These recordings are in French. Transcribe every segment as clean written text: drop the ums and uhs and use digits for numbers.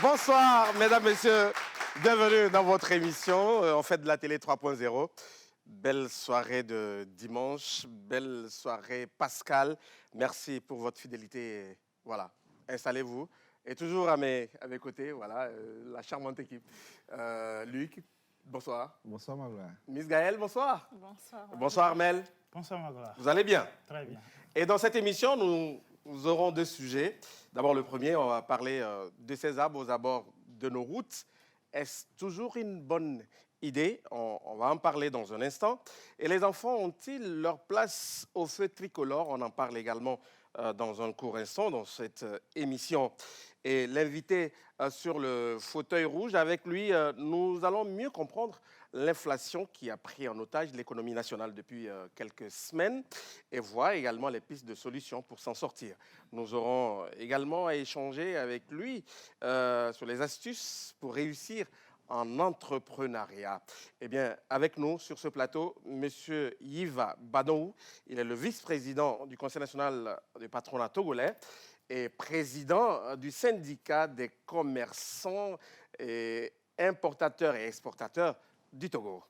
Bonsoir, mesdames, messieurs. Bienvenue dans votre émission. On fait de la télé 3.0. Belle soirée de dimanche, belle soirée Pascal. Merci pour votre fidélité. Voilà, installez-vous. Et toujours à mes côtés, voilà, la charmante équipe. Luc, bonsoir. Bonsoir Magloire. Miss Gaëlle, bonsoir. Bonsoir. Bonsoir Armel. Bonsoir Magloire. Vous allez bien? Très bien. Et dans cette émission, nous aurons deux sujets. D'abord, le premier, on va parler de ces arbres aux abords de nos routes. Est-ce toujours une bonne idée? On va en parler dans un instant. Et les enfants ont-ils leur place au feu tricolore? On en parle également dans un court instant dans cette émission. Et l'invité sur le fauteuil rouge, avec lui, nous allons mieux comprendre l'inflation qui a pris en otage l'économie nationale depuis quelques semaines et voir également les pistes de solutions pour s'en sortir. Nous aurons également à échanger avec lui sur les astuces pour réussir en entrepreneuriat. Eh bien, avec nous sur ce plateau, M. Yiva Badou. Il est le vice-président du Conseil national du patronat togolais et président du syndicat des commerçants et importateurs et exportateurs du Togo.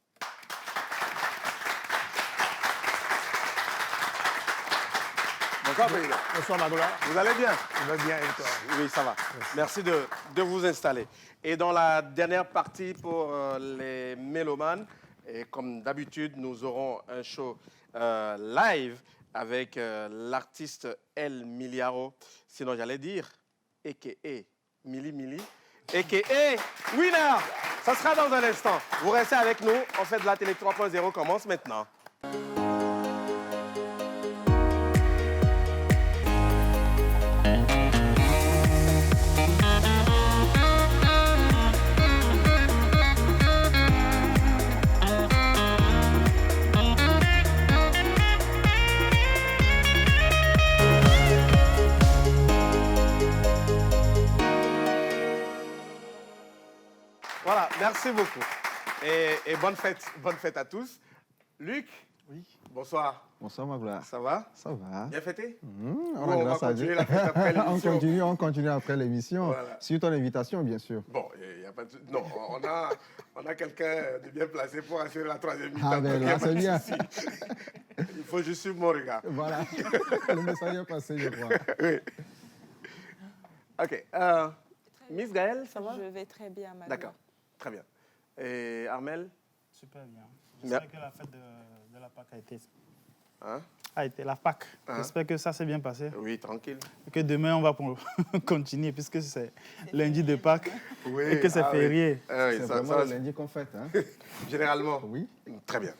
Bonsoir, président. Bonsoir Magloire. Vous allez bien? Je vais bien et toi? Oui, ça va. Merci de vous installer. Et dans la dernière partie pour les mélomanes, et comme d'habitude, nous aurons un show live avec l'artiste El Miliaro. Sinon, j'allais dire, a.k.a. Mili Mili, a.k.a. Winner. Ça sera dans un instant. Vous restez avec nous. On fait de la télé 3.0 commence maintenant. Voilà, merci beaucoup. Et bonne fête à tous. Luc, Oui. bonsoir. Bonsoir Magloire. Ça va? Ça va? Bien fêté? On va grâce à continuer Dieu. la fête après l'émission. on continue après l'émission. Voilà. Sur ton invitation, bien sûr. Bon, il n'y a pas de... Non, on a quelqu'un de bien placé pour assurer la troisième mi-temps. Ah ben donc il y a là, pas c'est de bien. souci. Il faut juste suivre mon regard. Voilà. Le message est passé, je crois. Oui. OK. Miss Gaëlle, ça va? Je vais très bien, madame. D'accord, très bien. Et Armel? Super bien. J'espère que la fête de la Pâque Hein? a été la Pâque. Hein? J'espère que ça s'est bien passé. Oui, tranquille. Et que demain, on va continuer puisque c'est lundi de Pâques Oui, et que c'est férié. Oui. C'est vraiment le lundi qu'on fête. Hein? Généralement. Oui. Très bien.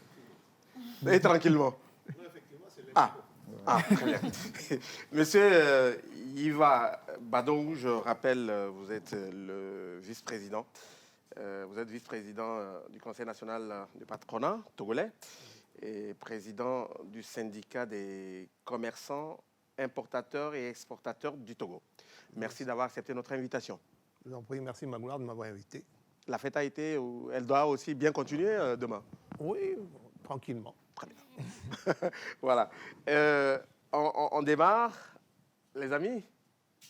Et tranquillement. Très bien. Monsieur Yiva Badou, je rappelle, vous êtes le vice-président. Vous êtes vice-président du Conseil national du patronat togolais et président du syndicat des commerçants, importateurs et exportateurs du Togo. Merci d'avoir accepté notre invitation. Je vous en prie, merci Magloire de m'avoir invité. La fête a été, elle doit aussi bien continuer demain. Oui, tranquillement. Très bien. Voilà. On démarre, les amis,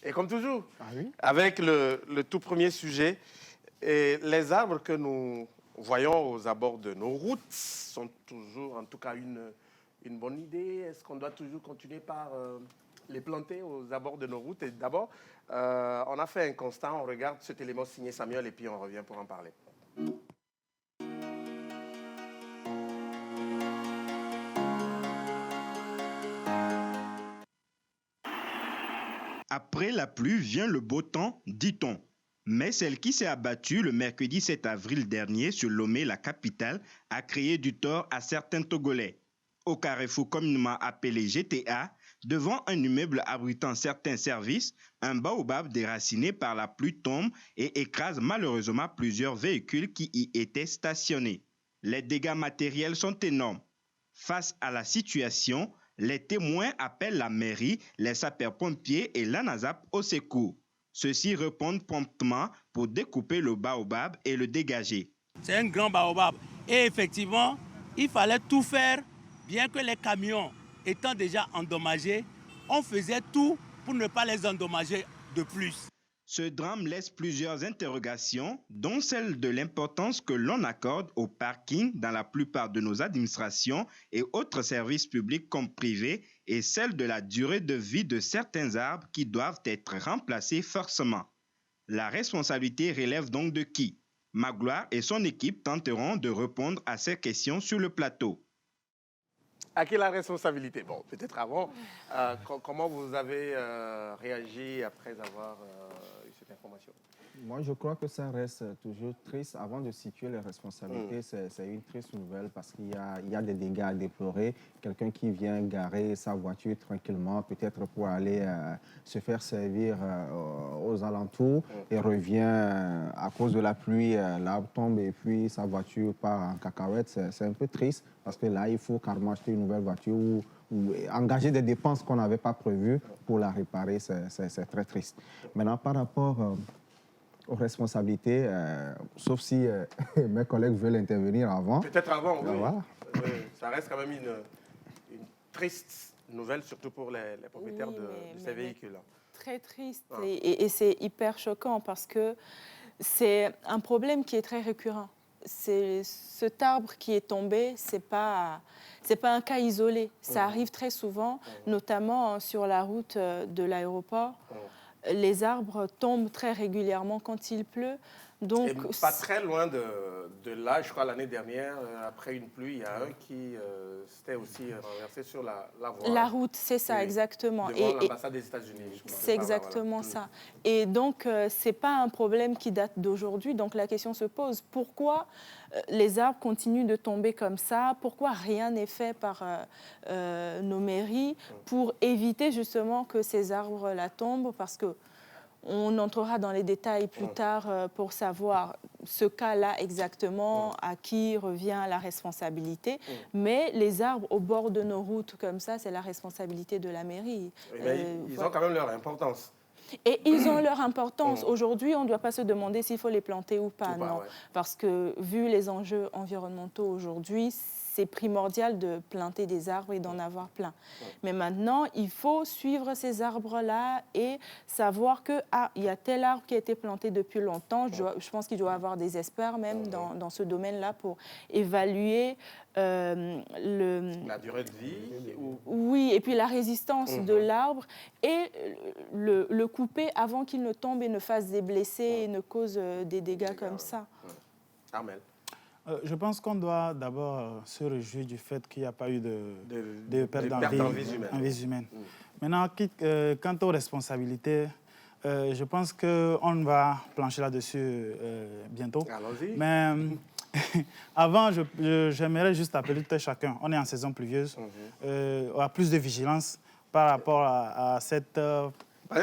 et comme toujours, Oui. avec le tout premier sujet. Et les arbres que nous voyons aux abords de nos routes sont toujours, en tout cas, une bonne idée. Est-ce qu'on doit toujours continuer par les planter aux abords de nos routes? Et d'abord, on a fait un constat, on regarde cet élément signé Samuel et puis on revient pour en parler. Après la pluie vient le beau temps, dit-on. Mais celle qui s'est abattue le mercredi 7 avril dernier sur Lomé, la capitale, a créé du tort à certains Togolais. Au carrefour communément appelé GTA, devant un immeuble abritant certains services, un baobab déraciné par la pluie tombe et écrase malheureusement plusieurs véhicules qui y étaient stationnés. Les dégâts matériels sont énormes. Face à la situation, les témoins appellent la mairie, les sapeurs-pompiers et l'ANASAP au secours. Ceux-ci répondent promptement pour découper le baobab et le dégager. C'est un grand baobab. Et effectivement, il fallait tout faire, bien que les camions étant déjà endommagés, on faisait tout pour ne pas les endommager de plus. Ce drame laisse plusieurs interrogations, dont celle de l'importance que l'on accorde au parking dans la plupart de nos administrations et autres services publics comme privés, et celle de la durée de vie de certains arbres qui doivent être remplacés forcément. La responsabilité relève donc de qui? Magloire et son équipe tenteront de répondre à ces questions sur le plateau. À qui la responsabilité? Bon, peut-être avant, comment vous avez réagi après avoir eu cette information? Moi, je crois que ça reste toujours triste. Avant de situer les responsabilités, c'est une triste nouvelle parce qu'il y a des dégâts à déplorer. Quelqu'un qui vient garer sa voiture tranquillement, peut-être pour aller se faire servir aux alentours et revient à cause de la pluie, l'arbre tombe et puis sa voiture part en cacahuète. C'est un peu triste parce que là, il faut carrément acheter une nouvelle voiture ou engager des dépenses qu'on n'avait pas prévues pour la réparer. C'est très triste. Maintenant, par rapport aux responsabilités, sauf si mes collègues veulent intervenir avant. Peut-être avant, oui. Voilà. Ça reste quand même une triste nouvelle, surtout pour les propriétaires de ces véhicules. Très triste et c'est hyper choquant parce que c'est un problème qui est très récurrent. Cet arbre qui est tombé, c'est pas un cas isolé. Ça arrive très souvent, notamment sur la route de l'aéroport. Les arbres tombent très régulièrement quand il pleut. Donc, et pas très loin de là, je crois l'année dernière, après une pluie, il y a un qui s'était aussi renversé sur la voie. La route, c'est ça, oui, exactement. Devant l'ambassade des États-Unis. C'est exactement ça. Et donc, ce n'est pas un problème qui date d'aujourd'hui. Donc, la question se pose, pourquoi les arbres continuent de tomber comme ça? Pourquoi rien n'est fait par nos mairies pour éviter justement que ces arbres-là tombent? Parce que on entrera dans les détails plus tard pour savoir ce cas-là exactement, à qui revient la responsabilité. Mais les arbres au bord de nos routes comme ça, c'est la responsabilité de la mairie. Ils ont quand même leur importance. Et ils ont leur importance. Aujourd'hui, on ne doit pas se demander s'il faut les planter ou pas, non. Parce que vu les enjeux environnementaux aujourd'hui, c'est primordial de planter des arbres et d'en avoir plein. Mais maintenant, il faut suivre ces arbres-là et savoir que il y a tel arbre qui a été planté depuis longtemps. Je pense qu'il doit y avoir des experts même dans ce domaine-là pour évaluer la durée de vie. Oui, et puis la résistance de l'arbre et le couper avant qu'il ne tombe et ne fasse des blessés et ne cause des dégâts comme ça. Armel. Je pense qu'on doit d'abord se réjouir du fait qu'il n'y a pas eu de perte en vie humaine. Maintenant, quant aux responsabilités, je pense qu'on va plancher là-dessus bientôt. Allons-y. Mais avant, j'aimerais juste appeler tout et chacun. On est en saison pluvieuse, à plus de vigilance par rapport à cette...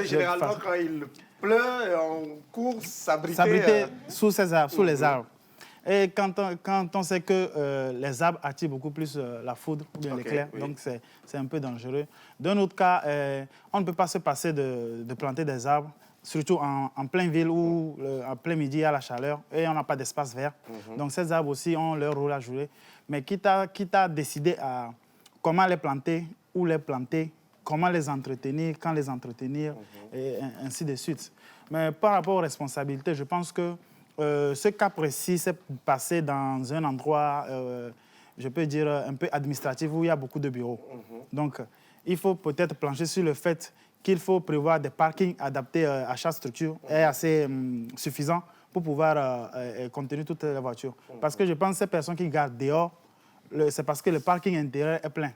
généralement, quand il pleut, on court s'abriter sous les arbres. Et quand on sait que les arbres attirent beaucoup plus la foudre ou bien l'éclair, donc c'est un peu dangereux. D'un autre cas, on ne peut pas se passer de planter des arbres, surtout en pleine ville où en plein midi il y a la chaleur et on n'a pas d'espace vert. Donc ces arbres aussi ont leur rôle à jouer. Mais quitte à décider à comment les planter, où les planter, comment les entretenir, quand les entretenir, et ainsi de suite. Mais par rapport aux responsabilités, je pense que ce cas précis s'est passé dans un endroit, je peux dire, un peu administratif où il y a beaucoup de bureaux. Donc, il faut peut-être plancher sur le fait qu'il faut prévoir des parkings adaptés à chaque structure et assez suffisants pour pouvoir contenir toutes les voitures. Parce que je pense que ces personnes qui gardent dehors, c'est parce que le parking intérieur est plein.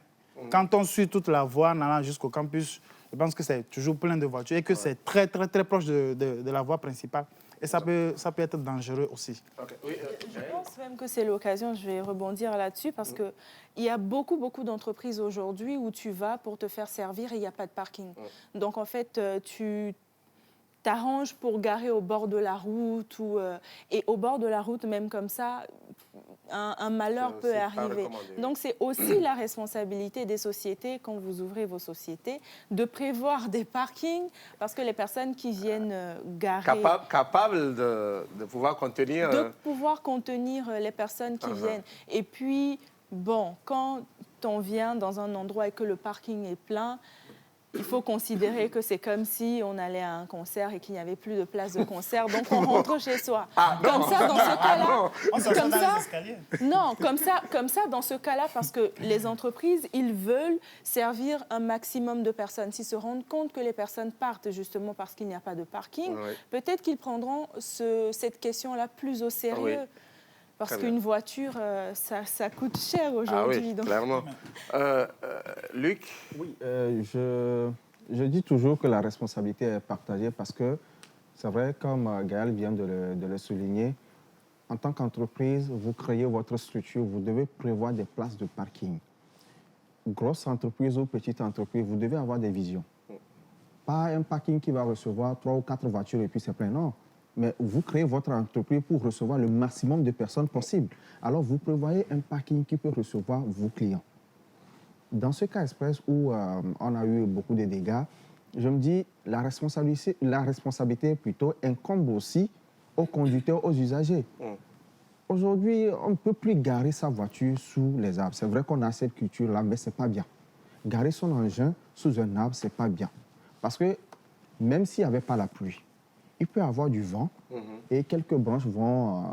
Quand on suit toute la voie en allant jusqu'au campus, je pense que c'est toujours plein de voitures et que c'est très, très, très proche de la voie principale. Et ça peut être dangereux aussi. Je pense même que c'est l'occasion, je vais rebondir là-dessus, parce qu'il y a beaucoup et aujourd'hui où tu vas pour te faire servir et il n'y a pas de parking. Donc, en fait, tu t'arranges pour garer au bord de la route. Et au bord de la route, même comme ça, un malheur peut arriver. Donc, c'est aussi la responsabilité des sociétés, quand vous ouvrez vos sociétés, de prévoir des parkings, parce que les personnes qui viennent garer... Capables de pouvoir contenir... De pouvoir contenir les personnes qui viennent. Et puis, bon, quand on vient dans un endroit et que le parking est plein, il faut considérer que c'est comme si on allait à un concert et qu'il n'y avait plus de place de concert, donc on rentre chez soi. Comme ça, dans ce cas-là, On s'assoit dans les escaliers. non, comme ça, dans ce cas-là, parce que les entreprises, ils veulent servir un maximum de personnes. S'ils se rendent compte que les personnes partent justement parce qu'il n'y a pas de parking, peut-être qu'ils prendront cette question-là plus au sérieux. Oui. Parce Très qu'une voiture, ça coûte cher aujourd'hui. Oui, donc. clairement. Luc? Oui, je dis toujours que la responsabilité est partagée parce que c'est vrai, comme Gaël vient de le souligner, en tant qu'entreprise, vous créez votre structure, vous devez prévoir des places de parking. Grosse entreprise ou petite entreprise, vous devez avoir des visions. Pas un parking qui va recevoir 3 ou 4 voitures et puis c'est plein, non. Mais vous créez votre entreprise pour recevoir le maximum de personnes possible. Alors, vous prévoyez un parking qui peut recevoir vos clients. Dans ce cas express où on a eu beaucoup de dégâts, je me dis la responsabilité plutôt incombe aussi aux conducteurs, aux usagers. Aujourd'hui, on ne peut plus garer sa voiture sous les arbres. C'est vrai qu'on a cette culture-là, mais ce n'est pas bien. Garer son engin sous un arbre, ce n'est pas bien. Parce que même s'il n'y avait pas la pluie, il peut y avoir du vent et quelques branches vont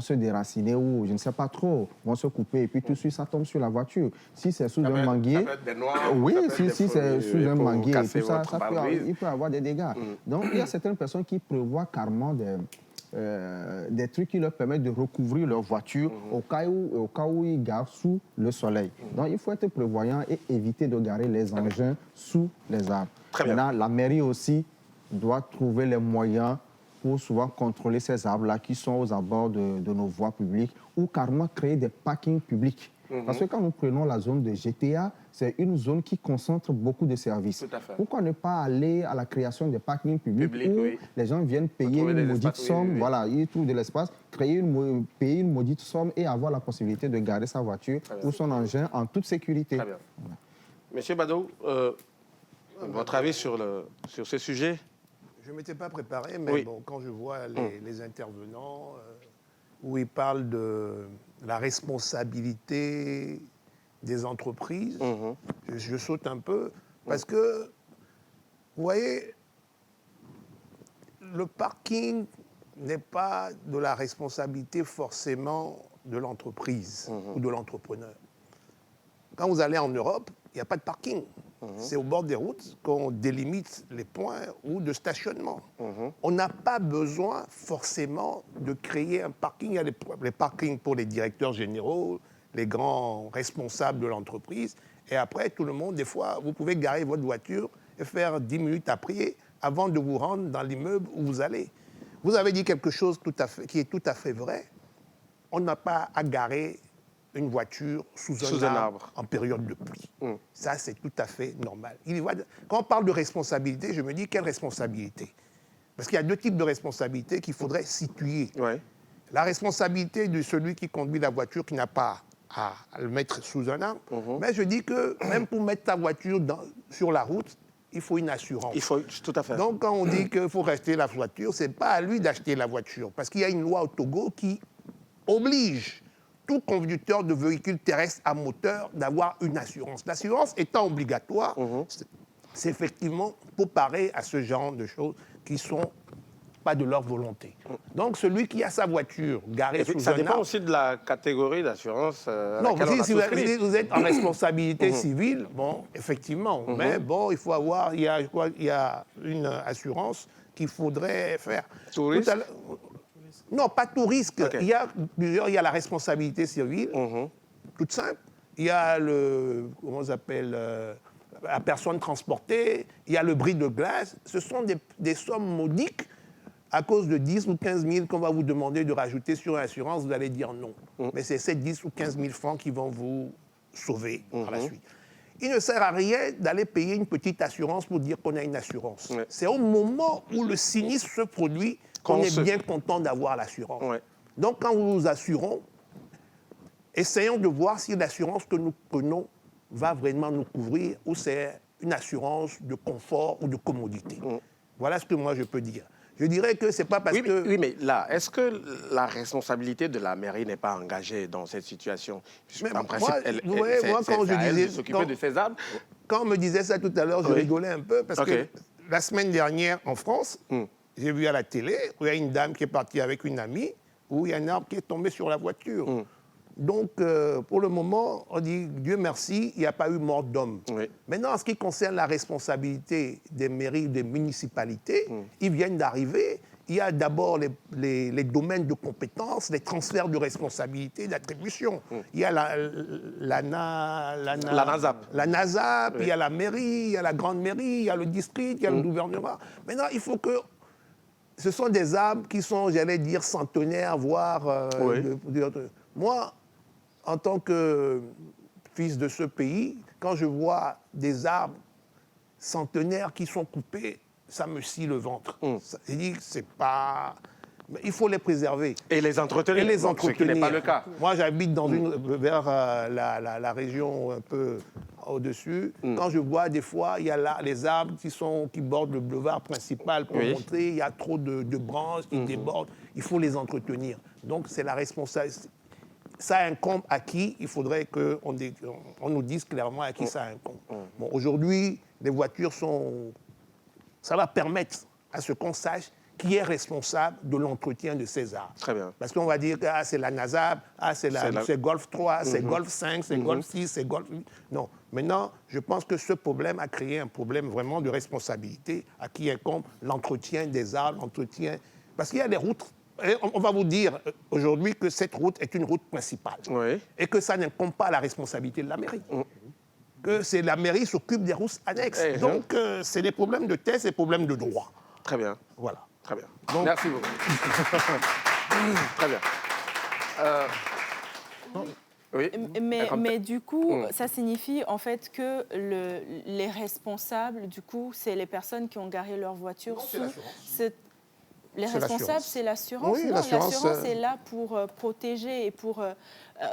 se déraciner ou je ne sais pas trop, vont se couper et puis tout de suite ça tombe sur la voiture. Si c'est sous un manguier, ça peut être des noix, oui, ça peut être si des c'est fruits sous un pour manguier, et casser tout ça, votre il pare-brise. peut y avoir des dégâts. Donc il y a certaines personnes qui prévoient carrément des trucs qui leur permettent de recouvrir leur voiture au cas où ils garent sous le soleil. Donc il faut être prévoyant et éviter de garer les engins sous les arbres. Très bien. Maintenant, la mairie aussi doit trouver les moyens pour souvent contrôler ces arbres-là qui sont aux abords de nos voies publiques ou carrément créer des parkings publics. Parce que quand nous prenons la zone de GTA, c'est une zone qui concentre beaucoup de services. Tout à fait. Pourquoi ne pas aller à la création des parkings publics où oui. les gens viennent payer Retrouver une des maudite espaces, somme, oui. voilà, ils trouvent de l'espace, payer une maudite somme et avoir la possibilité de garer sa voiture ou son engin en toute sécurité. Très bien. Monsieur Badou, votre avis sur ce sujet? Je ne m'étais pas préparé, mais Oui. bon, quand je vois les intervenants où ils parlent de la responsabilité des entreprises, je saute un peu parce que, vous voyez, le parking n'est pas de la responsabilité forcément de l'entreprise ou de l'entrepreneur. Quand vous allez en Europe, il n'y a pas de parking. C'est au bord des routes qu'on délimite les points ou de stationnement. On n'a pas besoin forcément de créer un parking. Il y a les parkings pour les directeurs généraux, les grands responsables de l'entreprise. Et après, tout le monde, des fois, vous pouvez garer votre voiture et faire 10 minutes à prier avant de vous rendre dans l'immeuble où vous allez. Vous avez dit quelque chose qui est tout à fait vrai. On n'a pas à garer une voiture sous un arbre en période de pluie. Ça, c'est tout à fait normal. Quand on parle de responsabilité, je me dis, quelle responsabilité? Parce qu'il y a deux types de responsabilités qu'il faudrait situer. Ouais. La responsabilité de celui qui conduit la voiture, qui n'a pas à le mettre sous un arbre. Mais je dis que même pour mettre ta voiture sur la route, il faut une assurance. Il faut, tout à fait. Donc, quand on dit qu'il faut racheter la voiture, ce n'est pas à lui d'acheter la voiture. Parce qu'il y a une loi au Togo qui oblige tout conducteur de véhicule terrestre à moteur d'avoir une assurance. L'assurance étant obligatoire, c'est effectivement pour parer à ce genre de choses qui ne sont pas de leur volonté. Donc, celui qui a sa voiture garée sous ça un dépend arbre... aussi de la catégorie d'assurance. Non, si vous êtes en responsabilité civile, bon, effectivement. Mais bon, il faut avoir... Il y a une assurance qu'il faudrait faire. Tout risque? Non, pas tout risque. Okay. Il y a la responsabilité civile, toute simple. Il y a la personne transportée, il y a le bris de glace. Ce sont des sommes modiques. À cause de 10 ou 15 000 qu'on va vous demander de rajouter sur l'assurance, vous allez dire non. Mais c'est ces 10 ou 15 000 francs qui vont vous sauver par la suite. Il ne sert à rien d'aller payer une petite assurance pour dire qu'on a une assurance. C'est au moment où le sinistre se produit qu'on est bien content d'avoir l'assurance. Donc, quand nous nous assurons, essayons de voir si l'assurance que nous prenons va vraiment nous couvrir ou c'est une assurance de confort ou de commodité. Voilà ce que moi je peux dire. Je dirais que c'est pas parce que... Oui, mais là, est-ce que la responsabilité de la mairie n'est pas engagée dans cette situation? Mais en principe, moi, elle quand je disais... de s'occuper de ces arbres. quand on me disait ça tout à l'heure, je rigolais un peu parce que la semaine dernière, en France, j'ai vu à la télé où il y a une dame qui est partie avec une amie, où il y a un arbre qui est tombé sur la voiture. Donc, pour le moment, on dit, Dieu merci, il n'y a pas eu mort d'homme. Maintenant, en ce qui concerne la responsabilité des mairies, des municipalités, ils viennent d'arriver. Il y a d'abord les domaines de compétences, les transferts de responsabilité, d'attribution. Il y a la NASAP, il y a la mairie, il y a la grande mairie, il y a le district, il y a le gouvernement. Maintenant, il faut que... Ce sont des arbres qui sont, j'allais dire, centenaires, voire... Moi, en tant que fils de ce pays, quand je vois des arbres centenaires qui sont coupés, ça me scie le ventre. Je dis que c'est pas... Mais il faut les préserver. Et les entretenir. Et les entretenir. Ce qui n'est pas le cas. Moi, j'habite vers la région un peu au-dessus. Quand je vois des fois, il y a là les arbres qui bordent le boulevard principal pour montrer, il y a trop de branches qui débordent. Il faut les entretenir. Donc, c'est la responsabilité. Ça incombe à qui? Il faudrait qu'on nous dise clairement à qui ça incombe. Bon, aujourd'hui, les voitures sont... Ça va permettre à ce qu'on sache qui est responsable de l'entretien de ces arbres. Très bien. Parce qu'on va dire que c'est la NASAP, c'est Golf 3, c'est Golf 5, c'est Golf 6, c'est Golf 8. Non. Maintenant, je pense que ce problème a créé un problème vraiment de responsabilité à qui incombe l'entretien des arbres, l'entretien... Parce qu'il y a des routes... Et on va vous dire aujourd'hui que cette route est une route principale. Et que ça n'incombe pas à la responsabilité de la mairie. Que c'est la mairie qui s'occupe des routes annexes. Donc, c'est des problèmes de test et des problèmes de droit. Très bien. Voilà. Très bien. Donc, merci beaucoup. Très bien. Mais du coup, ça signifie en fait que les responsables, du coup, c'est les personnes qui ont garé leur voiture sous cette... Les responsables, c'est l'assurance. Oui, non, l'assurance est là pour protéger et pour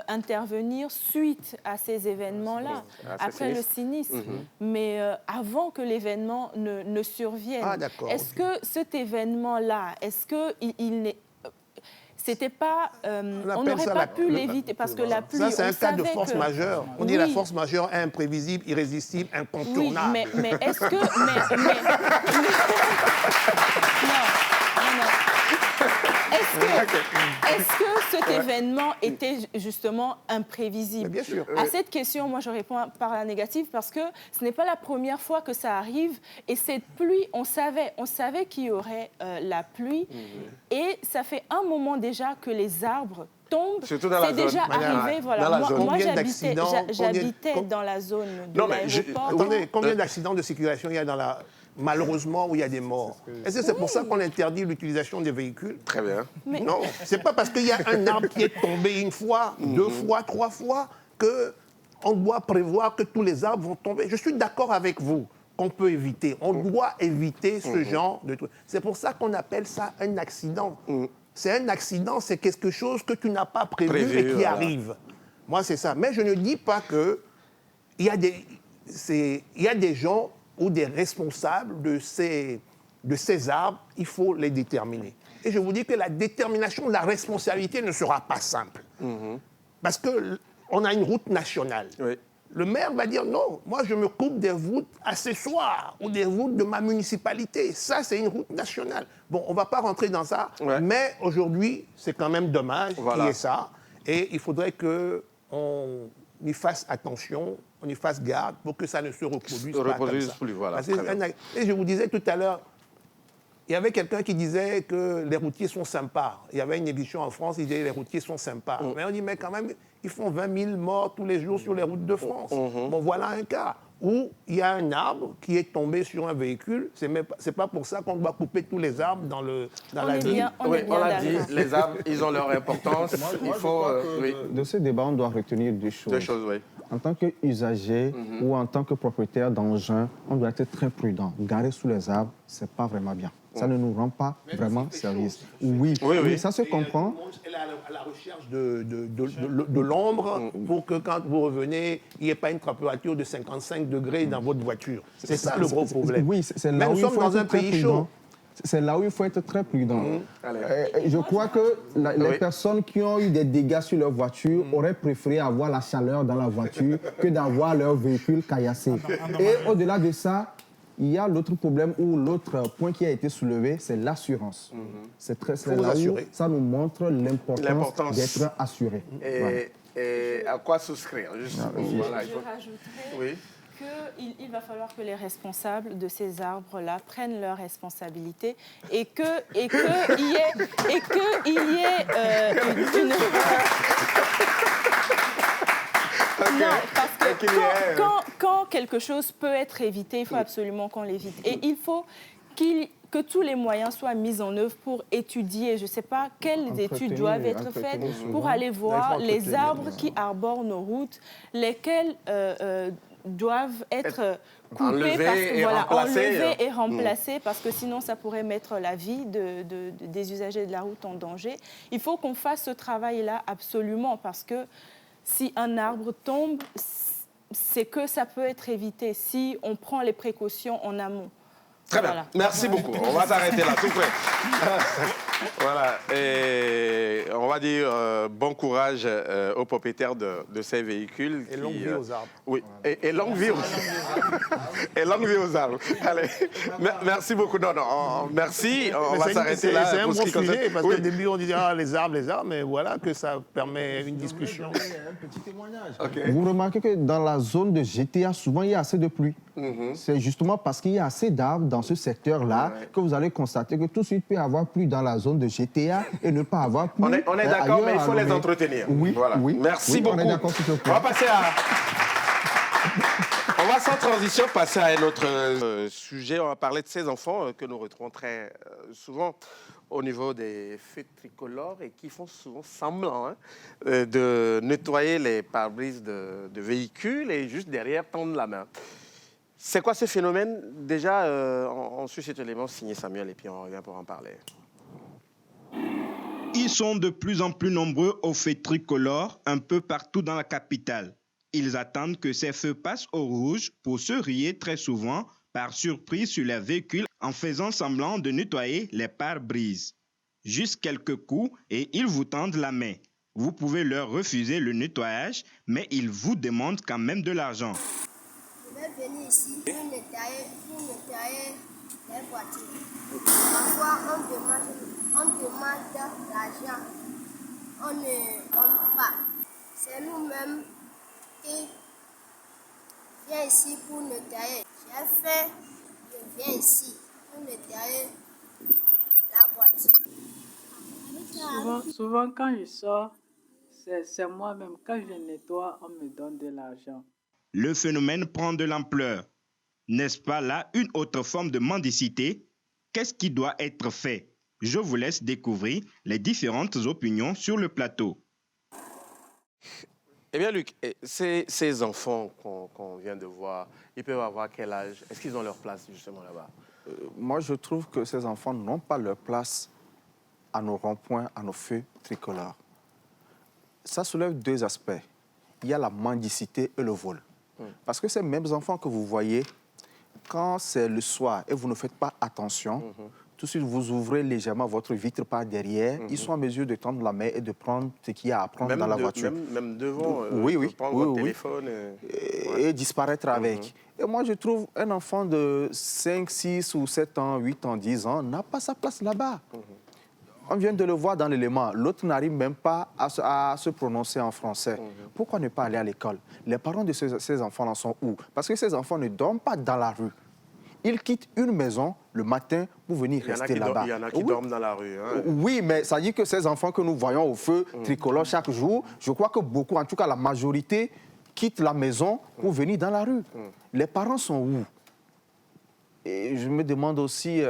intervenir suite à ces événements-là, après le sinistre. Mais avant que l'événement ne survienne, est-ce que cet événement-là, est-ce qu'il n'est... C'était pas... on n'aurait pas pu l'éviter parce que la pluie... Ça, c'est un cas de force majeure. On dit la force majeure imprévisible, irrésistible, incontournable. Oui, mais est-ce que... Est-ce que cet événement était justement imprévisible? Bien sûr. À cette question, moi, je réponds par la négative parce que ce n'est pas la première fois que ça arrive. Et cette pluie, on savait qu'il y aurait la pluie. Et ça fait un moment déjà que les arbres tombent. C'est déjà arrivé. Voilà. Moi, j'habitais dans la zone de l'aéroport. Attendez, combien d'accidents de circulation il y a dans la... Malheureusement, où il y a des morts. Est-ce que c'est pour ça qu'on interdit l'utilisation des véhicules? Très bien. Non, c'est pas parce qu'il y a un arbre qui est tombé une fois, 2 fois, 3 fois, qu'on doit prévoir que tous les arbres vont tomber. Je suis d'accord avec vous qu'on peut éviter. On doit éviter ce genre de trucs. C'est pour ça qu'on appelle ça un accident. C'est un accident, c'est quelque chose que tu n'as pas prévu et qui arrive. Moi, c'est ça. Mais je ne dis pas qu'il y a des gens ou des responsables de ces arbres, il faut les déterminer. Et je vous dis que la détermination de la responsabilité ne sera pas simple. Parce qu'on a une route nationale. Le maire va dire non, moi je me coupe des routes accessoires ou des routes de ma municipalité. Ça, c'est une route nationale. Bon, on ne va pas rentrer dans ça, mais aujourd'hui, c'est quand même dommage qu'il y ait ça. Et il faudrait qu'on y fasse attention, on y fasse garde pour que ça ne se reproduise pas comme ça. Plus, voilà. Et je vous disais tout à l'heure, il y avait quelqu'un qui disait que les routiers sont sympas. Il y avait une émission en France, il disait que les routiers sont sympas. Mais on dit, mais quand même, ils font 20 000 morts tous les jours sur les routes de France. Bon, voilà un cas où il y a un arbre qui est tombé sur un véhicule. C'est pas pour ça qu'on doit couper tous les arbres dans la ville. On l'a dit, les arbres, ils ont leur importance. Il faut... De ce débat, on doit retenir deux choses. En tant qu'usager ou en tant que propriétaire d'engins, on doit être très prudent. Garer sous les arbres, ce n'est pas vraiment bien. Ça ne nous rend pas vraiment service. Oui, ça se comprend. Elle est à la recherche de l'ombre pour que quand vous revenez, il n'y ait pas une température de 55 degrés dans votre voiture. C'est ça le gros problème. Oui, c'est là Mais où nous sommes dans un pays chaud. c'est là où il faut être très prudent. Je crois que les Oui. personnes qui ont eu des dégâts sur leur voiture auraient préféré avoir la chaleur dans la voiture que d'avoir leur véhicule caillassé. Et au-delà de ça, il y a l'autre problème ou l'autre point qui a été soulevé, c'est l'assurance. C'est Faut vous là où assurer. ça nous montre l'importance d'être assuré. Voilà. Et à quoi souscrire, justement. Voilà, il Je faut- rajouterais Oui. qu'il va falloir que les responsables de ces arbres-là prennent leurs responsabilités et qu'il y ait une... Non, parce que quand quelque chose peut être évité, il faut absolument qu'on l'évite. Et il faut que tous les moyens soient mis en œuvre pour étudier. Je ne sais pas quelles études doivent être faites pour aller voir les arbres qui arborent nos routes, lesquels doivent être coupés, enlevés et remplacés, parce que sinon ça pourrait mettre la vie des usagers de la route en danger. Il faut qu'on fasse ce travail-là absolument, parce que si un arbre tombe, c'est que ça peut être évité si on prend les précautions en amont. Très bien. Merci beaucoup. On va s'arrêter là, tout près. Voilà. Et on va dire bon courage aux propriétaires de ces véhicules. Et longue vie aux arbres. Oui, et longue vie aussi. Et longue vie aux arbres. Allez, merci beaucoup. Non, merci. On va s'arrêter là. C'est un pour ce bon qui concerne- sujet, parce Oui. qu'au début, on disait les arbres, mais voilà que ça permet une discussion. Un petit témoignage. Ok. Vous remarquez que dans la zone de GTA, souvent, il y a assez de pluie. C'est justement parce qu'il y a assez d'arbres dans ce secteur-là que vous allez constater que tout de suite, il peut y avoir pluie dans la zone de GTA et ne pas avoir pluie. On est d'accord, ailleurs mais il faut à les Lomé. entretenir. Oui, Voilà. oui. Merci Oui, beaucoup. On est d'accord sur ce On point. va passer à... On va sans transition passer à un autre sujet. On va parler de ces enfants que nous retrouvons très souvent au niveau des feux tricolores et qui font souvent semblant de nettoyer les pare-brises de véhicules et juste derrière tendre la main. C'est quoi ce phénomène? Déjà, on suit cet élément signé Samuel et puis on revient pour en parler. Ils sont de plus en plus nombreux aux feux tricolores un peu partout dans la capitale. Ils attendent que ces feux passent au rouge pour se rier très souvent par surprise sur les véhicules en faisant semblant de nettoyer les pare-brises. Juste quelques coups et ils vous tendent la main. Vous pouvez leur refuser le nettoyage, mais ils vous demandent quand même de l'argent. Je vais venir ici pour nettoyer les voitures. Parfois, on demande l'argent. On ne donne pas. C'est nous-mêmes qui viennent ici pour nettoyer. Je viens ici pour nettoyer la voiture. Souvent, quand je sors, c'est moi-même. Quand je nettoie, on me donne de l'argent. Le phénomène prend de l'ampleur. N'est-ce pas là une autre forme de mendicité? Qu'est-ce qui doit être fait? Je vous laisse découvrir les différentes opinions sur le plateau. Eh bien, Luc, ces enfants qu'on vient de voir, ils peuvent avoir quel âge? Est-ce qu'ils ont leur place justement là-bas? Moi, je trouve que ces enfants n'ont pas leur place à nos ronds-points, à nos feux tricolores. Ça soulève deux aspects. Il y a la mendicité et le vol. Parce que ces mêmes enfants que vous voyez, quand c'est le soir et vous ne faites pas attention, tout de suite vous ouvrez légèrement votre vitre par derrière, ils sont en mesure de tendre la main et de prendre ce qu'il y a à prendre dans la voiture. Même devant, prendre votre téléphone. Et disparaître avec. Et moi, je trouve un enfant de 5, 6 ou 7 ans, 8 ans, 10 ans n'a pas sa place là-bas. On vient de le voir dans l'élément. L'autre n'arrive même pas à se prononcer en français. Pourquoi ne pas aller à l'école? Les parents de ces enfants-là sont où? Parce que ces enfants ne dorment pas dans la rue. Ils quittent une maison le matin pour venir rester là-bas. Il y en a qui dorment dans la rue. Hein. Oui, mais ça dit que ces enfants que nous voyons au feu tricolore chaque jour, je crois que beaucoup, en tout cas la majorité, quittent la maison pour venir dans la rue. Les parents sont où? Et je me demande aussi...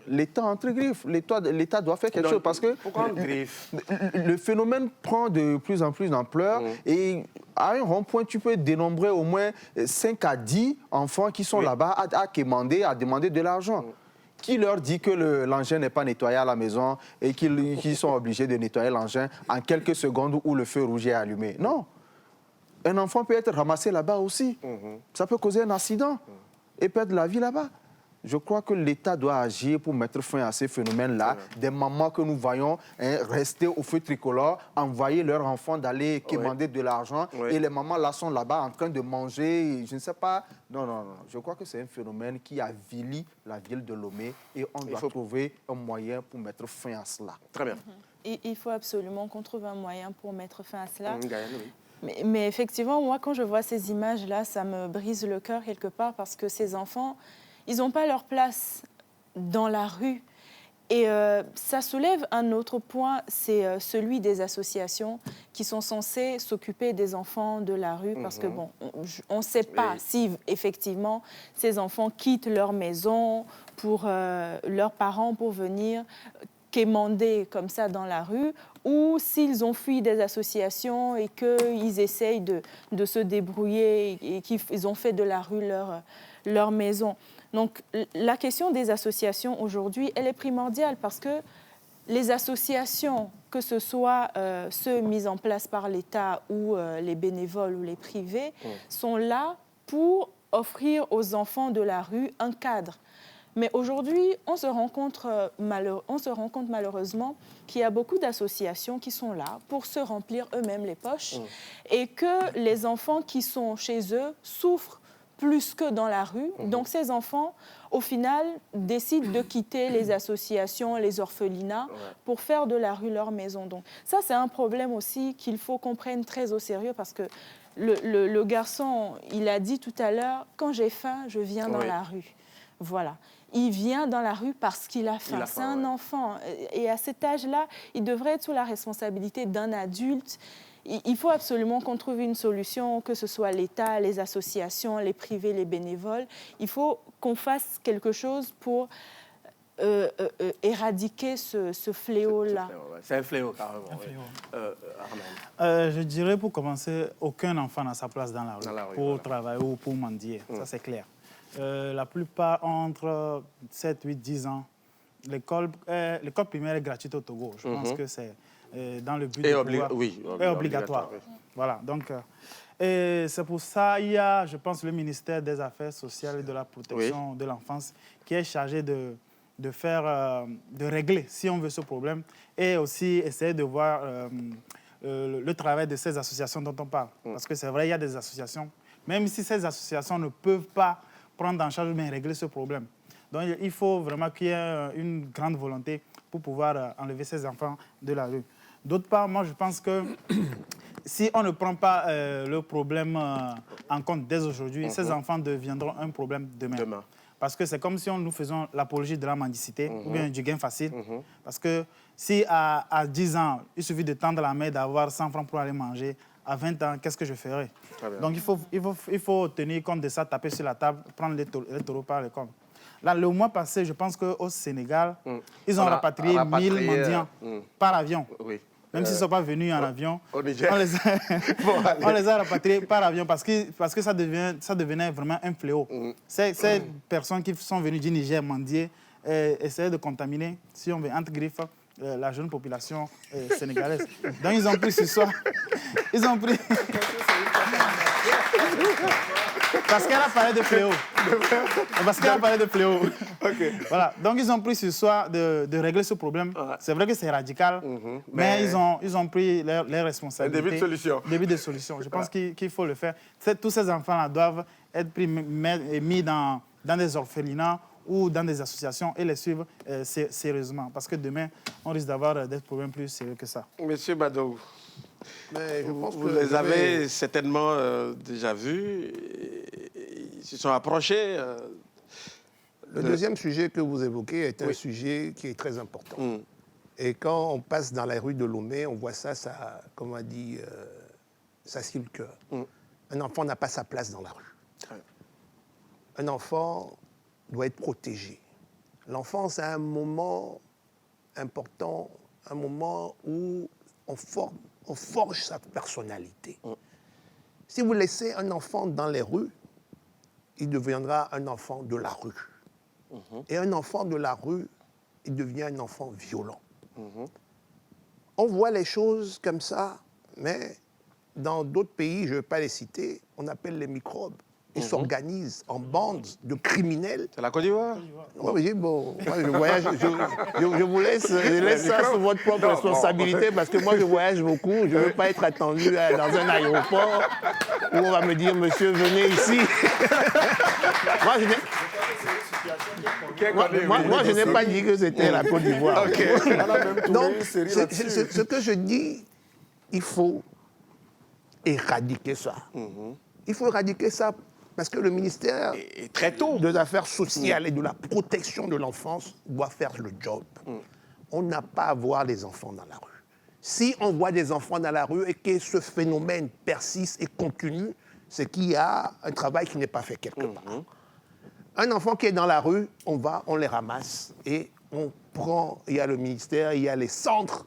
l'État entre griffes. L'État doit faire quelque chose parce que pourquoi entre griffes? Le phénomène prend de plus en plus d'ampleur et à un rond-point, tu peux dénombrer au moins 5 à 10 enfants qui sont là-bas à demander de l'argent. Qui leur dit que l'engin n'est pas nettoyé à la maison et qu'ils sont obligés de nettoyer l'engin en quelques secondes où le feu rouge est allumé? Non. Un enfant peut être ramassé là-bas aussi. Ça peut causer un accident et perdre la vie là-bas. je crois que l'État doit agir pour mettre fin à ces phénomènes-là. Des mamans que nous voyons rester au feu tricolore, envoyer leurs enfants d'aller quémander de l'argent, et les mamans là sont là-bas en train de manger, je ne sais pas. Non. Je crois que c'est un phénomène qui avilit la ville de Lomé et on doit trouver un moyen pour mettre fin à cela. Très bien. Il faut absolument qu'on trouve un moyen pour mettre fin à cela. Gaëlle, oui. Mais effectivement, moi, quand je vois ces images-là, ça me brise le cœur quelque part parce que ces enfants, ils n'ont pas leur place dans la rue. Et ça soulève un autre point, c'est celui des associations qui sont censées s'occuper des enfants de la rue parce que, bon, on ne sait pas si, effectivement, ces enfants quittent leur maison pour leurs parents pour venir quémander comme ça dans la rue, ou s'ils ont fui des associations et qu'ils essayent de se débrouiller et qu'ils ont fait de la rue leur maison. Donc la question des associations aujourd'hui, elle est primordiale parce que les associations, que ce soit ceux mis en place par l'État ou les bénévoles ou les privés, sont là pour offrir aux enfants de la rue un cadre. Mais aujourd'hui, on se rend compte malheureusement qu'il y a beaucoup d'associations qui sont là pour se remplir eux-mêmes les poches et que les enfants qui sont chez eux souffrent plus que dans la rue. Donc ces enfants, au final, décident de quitter les associations, les orphelinats pour faire de la rue leur maison. Donc ça, c'est un problème aussi qu'il faut qu'on prenne très au sérieux parce que le garçon, il a dit tout à l'heure, quand j'ai faim, je viens dans la rue. Voilà. Il vient dans la rue parce qu'il a faim. C'est un enfant. Et à cet âge-là, il devrait être sous la responsabilité d'un adulte. Il faut absolument qu'on trouve une solution, que ce soit l'État, les associations, les privés, les bénévoles. Il faut qu'on fasse quelque chose pour éradiquer ce fléau-là. C'est un fléau, carrément. Un fléau. Armand. Je dirais, pour commencer, aucun enfant n'a sa place dans la rue, pour travailler ou pour mendier. Ça, c'est clair. La plupart ont entre 7, 8, 10 ans. L'école primaire est gratuite au Togo. Je pense que c'est dans le but de pouvoir... est obligatoire. Oui. Voilà, donc... et c'est pour ça qu'il y a, je pense, le ministère des Affaires sociales et de la protection de l'enfance qui est chargé de régler, si on veut, ce problème et aussi essayer de voir le travail de ces associations dont on parle. Parce que c'est vrai, il y a des associations, même si ces associations ne peuvent pas prendre en charge ou bien régler ce problème. Donc, il faut vraiment qu'il y ait une grande volonté pour pouvoir enlever ces enfants de la rue. D'autre part, moi, je pense que si on ne prend pas le problème en compte dès aujourd'hui, ces enfants deviendront un problème demain. Parce que c'est comme si nous faisons l'apologie de la mendicité ou bien du gain facile. Parce que si à 10 ans, il suffit de tendre la main, d'avoir 100 francs pour aller manger, à 20 ans, qu'est-ce que je ferais? Donc il faut tenir compte de ça, taper sur la table, prendre les taureaux par les cornes. Là, le mois passé, je pense qu'au Sénégal, ils ont rapatrié 1000 mendiants par avion. Même s'ils ne sont pas venus en avion, on les a rapatriés par avion parce que ça devenait vraiment un fléau. Ces personnes qui sont venues du Niger mendier essayaient de contaminer, si on veut, entre griffes, la jeune population sénégalaise. Donc ils ont pris ce soir... Ils ont pris... Parce qu'elle a parlé de fléau. Parce qu'elle a parlé de fléau. Voilà. Donc, ils ont pris ce soir de régler ce problème. C'est vrai que c'est radical, mais ils ont pris les responsabilités. Un début de solution. Début de solution. Je pense qu'il faut le faire. Tous ces enfants-là doivent être mis dans des orphelinats ou dans des associations et les suivre sérieusement. Parce que demain, on risque d'avoir des problèmes plus sérieux que ça. Monsieur Badou, mais je pense vous les avez certainement déjà vus. Ils se sont approchés. Le deuxième sujet que vous évoquez est un sujet qui est très important. Et quand on passe dans la rue de Lomé, on voit ça comme on dit, ça scie le cœur. Un enfant n'a pas sa place dans la rue. Un enfant doit être protégé. L'enfance est un moment important, un moment où on forge sa personnalité. Si vous laissez un enfant dans les rues, il deviendra un enfant de la rue. Et un enfant de la rue, il devient un enfant violent. On voit les choses comme ça, mais dans d'autres pays, je ne vais pas les citer, on appelle les microbes. Ils s'organisent en bandes de criminels. C'est la Côte d'Ivoire? Oui, bon, moi je voyage, je vous laisse, ça sous votre propre responsabilité parce que moi je voyage beaucoup, je ne veux pas être attendu dans un aéroport où on va me dire, monsieur, venez ici. Moi, je n'ai pas dit que c'était la Côte d'Ivoire. Donc, ce que je dis, il faut éradiquer ça. Il faut éradiquer ça parce que le ministère des Affaires sociales et de la protection de l'enfance doit faire le job. On n'a pas à voir les enfants dans la rue. Si on voit des enfants dans la rue et que ce phénomène persiste et continue, c'est qu'il y a un travail qui n'est pas fait quelque part. Un enfant qui est dans la rue, on les ramasse et on prend, il y a le ministère, il y a les centres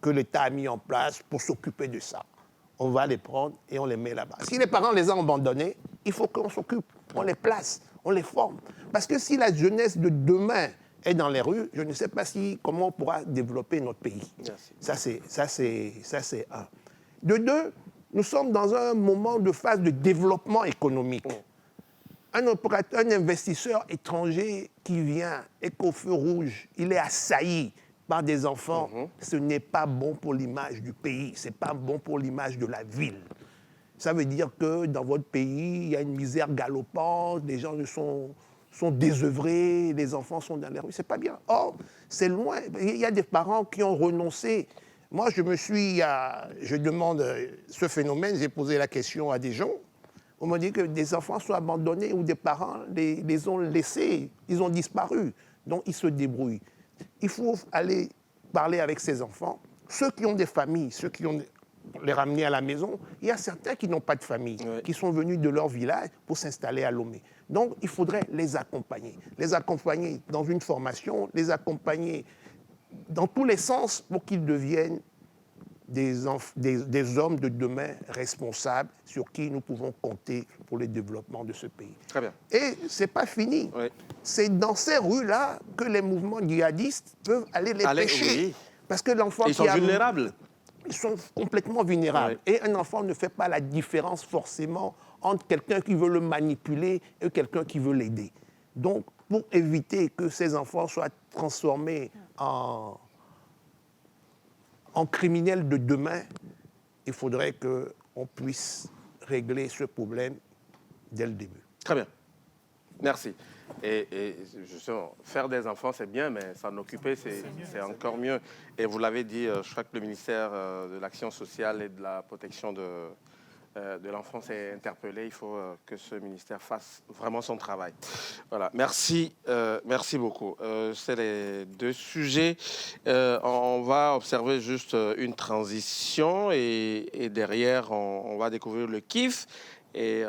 que l'État a mis en place pour s'occuper de ça. On va les prendre et on les met là-bas. Si les parents les ont abandonnés, il faut qu'on s'occupe, on les place, on les forme. Parce que si la jeunesse de demain est dans les rues, je ne sais pas comment on pourra développer notre pays. Ça, c'est un. De deux, nous sommes dans un moment de phase de développement économique. Un investisseur étranger qui vient et qu'au feu rouge, il est assailli par des enfants, ce n'est pas bon pour l'image du pays, ce n'est pas bon pour l'image de la ville. Ça veut dire que dans votre pays, il y a une misère galopante, les gens sont désœuvrés, les enfants sont dans les rues, c'est pas bien. Or, c'est loin, il y a des parents qui ont renoncé. Moi, je demande ce phénomène, j'ai posé la question à des gens. On m'a dit que des enfants sont abandonnés ou des parents les ont laissés, ils ont disparu. Donc, ils se débrouillent. Il faut aller parler avec ces enfants. Ceux qui ont des familles, ceux qui ont les ramener à la maison, il y a certains qui n'ont pas de famille, qui sont venus de leur village pour s'installer à Lomé. Donc, il faudrait les accompagner dans une formation, les accompagner dans tous les sens pour qu'ils deviennent des hommes de demain responsables sur qui nous pouvons compter pour le développement de ce pays. Très bien. Et ce n'est pas fini. C'est dans ces rues-là que les mouvements djihadistes peuvent aller les pêcher. Parce que l'enfant Ils sont vulnérables. Ils sont complètement vulnérables. Et un enfant ne fait pas la différence forcément entre quelqu'un qui veut le manipuler et quelqu'un qui veut l'aider. Donc, pour éviter que ces enfants soient transformés en criminels de demain, il faudrait qu'on puisse régler ce problème dès le début. Très bien. Merci. Et justement, faire des enfants, c'est bien, mais s'en occuper, c'est encore mieux. Et vous l'avez dit, je crois que le ministère de l'Action sociale et de la protection de l'enfance est interpellé. Il faut que ce ministère fasse vraiment son travail. Voilà. Merci beaucoup. C'est les deux sujets. On va observer juste une transition et derrière, on va découvrir le kiff. Et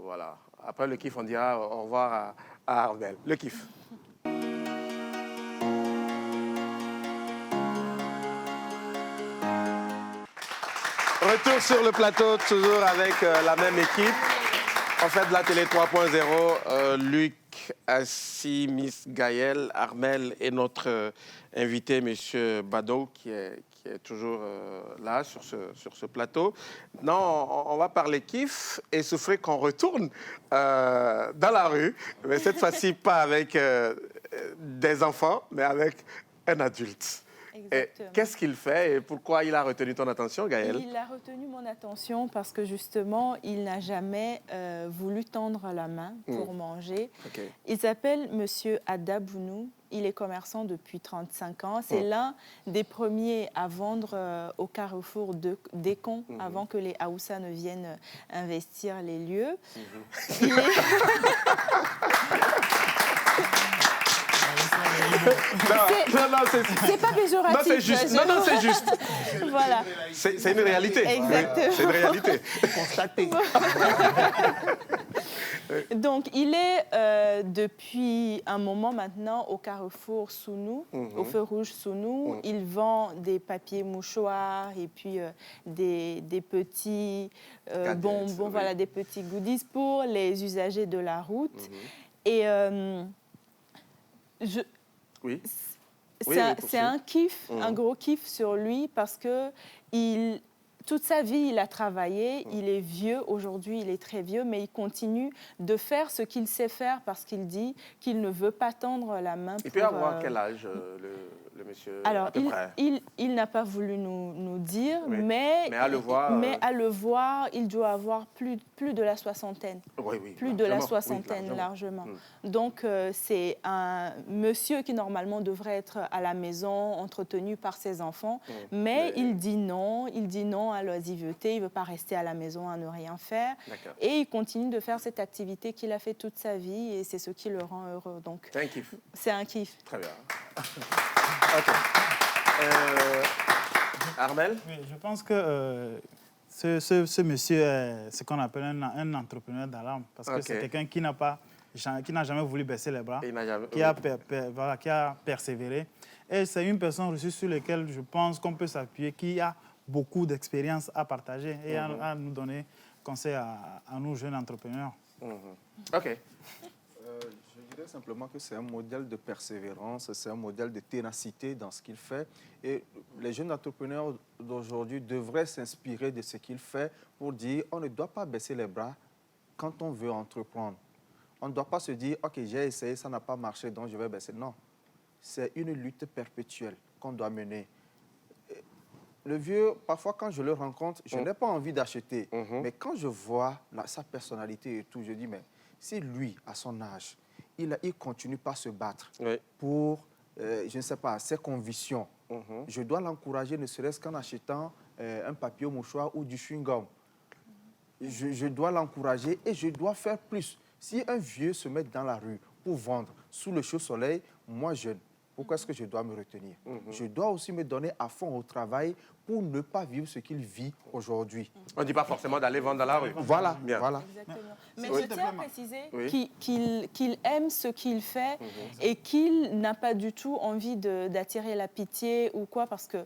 voilà. Après le kiff, on dira au revoir à Armel. Le kiff. Retour sur le plateau, toujours avec la même équipe. En fait, de la télé 3.0, Luc, Assis, Miss Gaël, Armel et notre invité, M. Bado, qui est toujours là sur ce plateau. Non, on va parler kiff et souffrir qu'on retourne dans la rue, mais cette fois-ci pas avec des enfants, mais avec un adulte. Qu'est-ce qu'il fait et pourquoi il a retenu ton attention, Gaëlle? Il a retenu mon attention parce que justement, il n'a jamais voulu tendre la main pour manger. Okay. Il s'appelle Monsieur Adabounou. Il est commerçant depuis 35 ans. C'est l'un des premiers à vendre au carrefour d'Ekon avant que les Haoussa ne viennent investir les lieux. Il est... Non, c'est pas péjoratif. Non, c'est juste. Non, c'est juste. Voilà. C'est une réalité. Exactement. C'est une réalité. Constaté. Donc, il est depuis un moment maintenant au carrefour Sounou, au feu rouge Sounou. Il vend des papiers mouchoirs et puis des petits bonbons, voilà, des petits goodies pour les usagers de la route. Et c'est un kiff, un gros kiff sur lui parce que il toute sa vie, il a travaillé, il est vieux, aujourd'hui il est très vieux, mais il continue de faire ce qu'il sait faire parce qu'il dit qu'il ne veut pas tendre la main pour... Il peut avoir quel âge, le monsieur, alors, à peu près? il n'a pas voulu nous dire, Oui. mais à le voir, à le voir, il doit avoir plus de la soixantaine. Oui, Plus de la largement. soixantaine, Oui, largement. Donc, c'est un monsieur qui, normalement, devrait être à la maison, entretenu par ses enfants. Mais il dit non à l'oisiveté. Il ne veut pas rester à la maison à ne rien faire. Et il continue de faire cette activité qu'il a fait toute sa vie. Et c'est ce qui le rend heureux. Donc, c'est un kiff. C'est un kiff. Très bien. OK. Armel? Oui, je pense que ce monsieur est ce qu'on appelle un entrepreneur d'alarme. Parce que c'est quelqu'un qui n'a jamais voulu baisser les bras, qui a persévéré. Et c'est une personne reçue sur laquelle je pense qu'on peut s'appuyer, qui a beaucoup d'expérience à partager et à nous donner conseil à nous jeunes entrepreneurs. OK. Je dirais simplement que c'est un modèle de persévérance, c'est un modèle de ténacité dans ce qu'il fait. Et les jeunes entrepreneurs d'aujourd'hui devraient s'inspirer de ce qu'il fait pour dire on ne doit pas baisser les bras quand on veut entreprendre. On ne doit pas se dire ok, j'ai essayé, ça n'a pas marché, donc je vais baisser. Non, c'est une lutte perpétuelle qu'on doit mener. Le vieux, parfois quand je le rencontre, je n'ai pas envie d'acheter. Mais quand je vois sa personnalité et tout, je dis mais si lui, à son âge, il continue pas à se battre pour, je ne sais pas, ses convictions. Je dois l'encourager, ne serait-ce qu'en achetant un papier au mouchoir ou du chewing-gum. Je dois l'encourager et je dois faire plus. Si un vieux se met dans la rue pour vendre sous le chaud soleil, moi jeune, pourquoi est-ce que je dois me retenir? Je dois aussi me donner à fond au travail pour ne pas vivre ce qu'il vit aujourd'hui. On ne dit pas forcément d'aller vendre dans la rue. Voilà, bien. Voilà. Exactement. Mais je tiens à préciser qu'il aime ce qu'il fait et qu'il n'a pas du tout envie d'attirer la pitié ou quoi, parce que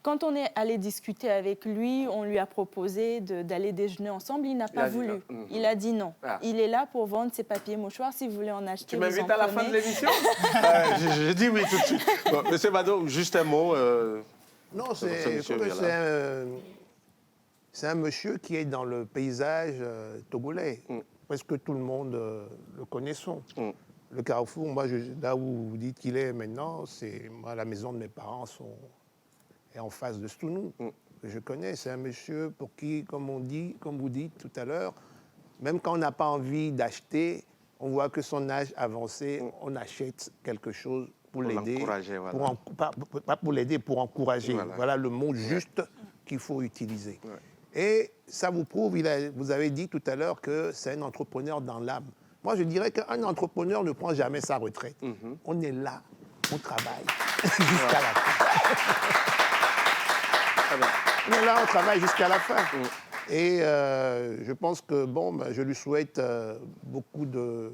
quand on est allé discuter avec lui, on lui a proposé d'aller déjeuner ensemble. Il n'a pas voulu. Il a dit non. Il est là pour vendre ses papiers mouchoirs. Si vous voulez en acheter, tu m'invites à la fin de l'émission? Je dis oui tout de suite. Bon, Monsieur Bado, juste un mot. Non, c'est un monsieur qui est dans le paysage togolais. Presque tout le monde le connaissons. Le Carrefour, moi, là où vous dites qu'il est maintenant, la maison de mes parents est en face de Stounou, que je connais. C'est un monsieur pour qui, comme vous dites tout à l'heure, même quand on n'a pas envie d'acheter, on voit que son âge avancé, on achète quelque chose pour l'aider. Voilà. Pas pour l'aider, pour encourager. Voilà le mot juste qu'il faut utiliser. Et ça vous prouve, vous avez dit tout à l'heure que c'est un entrepreneur dans l'âme. Moi, je dirais qu'un entrepreneur ne prend jamais sa retraite. On est là, on travaille jusqu'à la fin. On est là, on travaille jusqu'à la fin. Et je pense que, je lui souhaite beaucoup de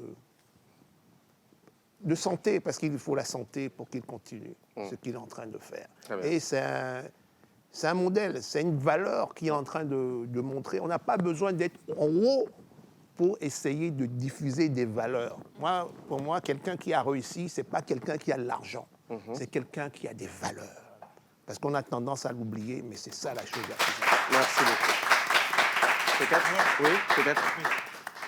santé, parce qu'il faut la santé pour qu'il continue ce qu'il est en train de faire. Et c'est un modèle, c'est une valeur qu'il est en train de montrer. On n'a pas besoin d'être en haut pour essayer de diffuser des valeurs. Pour moi, quelqu'un qui a réussi, ce n'est pas quelqu'un qui a de l'argent. C'est quelqu'un qui a des valeurs. Parce qu'on a tendance à l'oublier, mais c'est ça la chose à faire. Merci beaucoup. Peut-être? Oui, peut-être.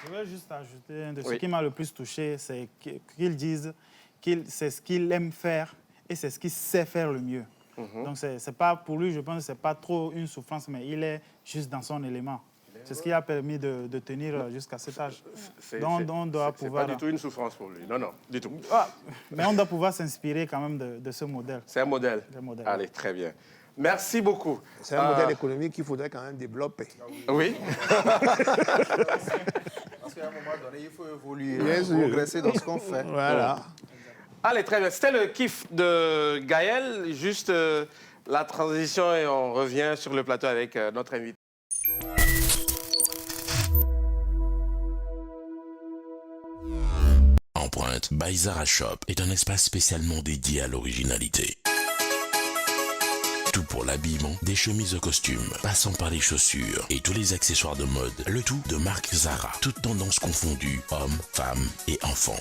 Je voudrais juste ajouter, ce qui m'a le plus touché, c'est qu'il dise que c'est ce qu'il aime faire et c'est ce qu'il sait faire le mieux. Donc, c'est pas, pour lui, je pense que ce n'est pas trop une souffrance, mais il est juste dans son élément. C'est ce qui a permis de tenir jusqu'à cet âge. Donc, on doit pouvoir... C'est pas du tout une souffrance pour lui. Non, non, du tout. Mais on doit pouvoir s'inspirer quand même de ce modèle. C'est un modèle. Allez, très bien. Merci beaucoup. C'est un modèle économique qu'il faudrait quand même développer. Oui. Parce qu'à un moment donné, il faut évoluer, progresser dans ce qu'on fait. Voilà. Allez, très bien. C'était le kiff de Gaël. Juste la transition et on revient sur le plateau avec notre invité. Empreinte by Zara Shop est un espace spécialement dédié à l'originalité. Tout pour l'habillement, des chemises aux costumes, passant par les chaussures et tous les accessoires de mode, le tout de marque Zara, toutes tendances confondues, hommes, femmes et enfants.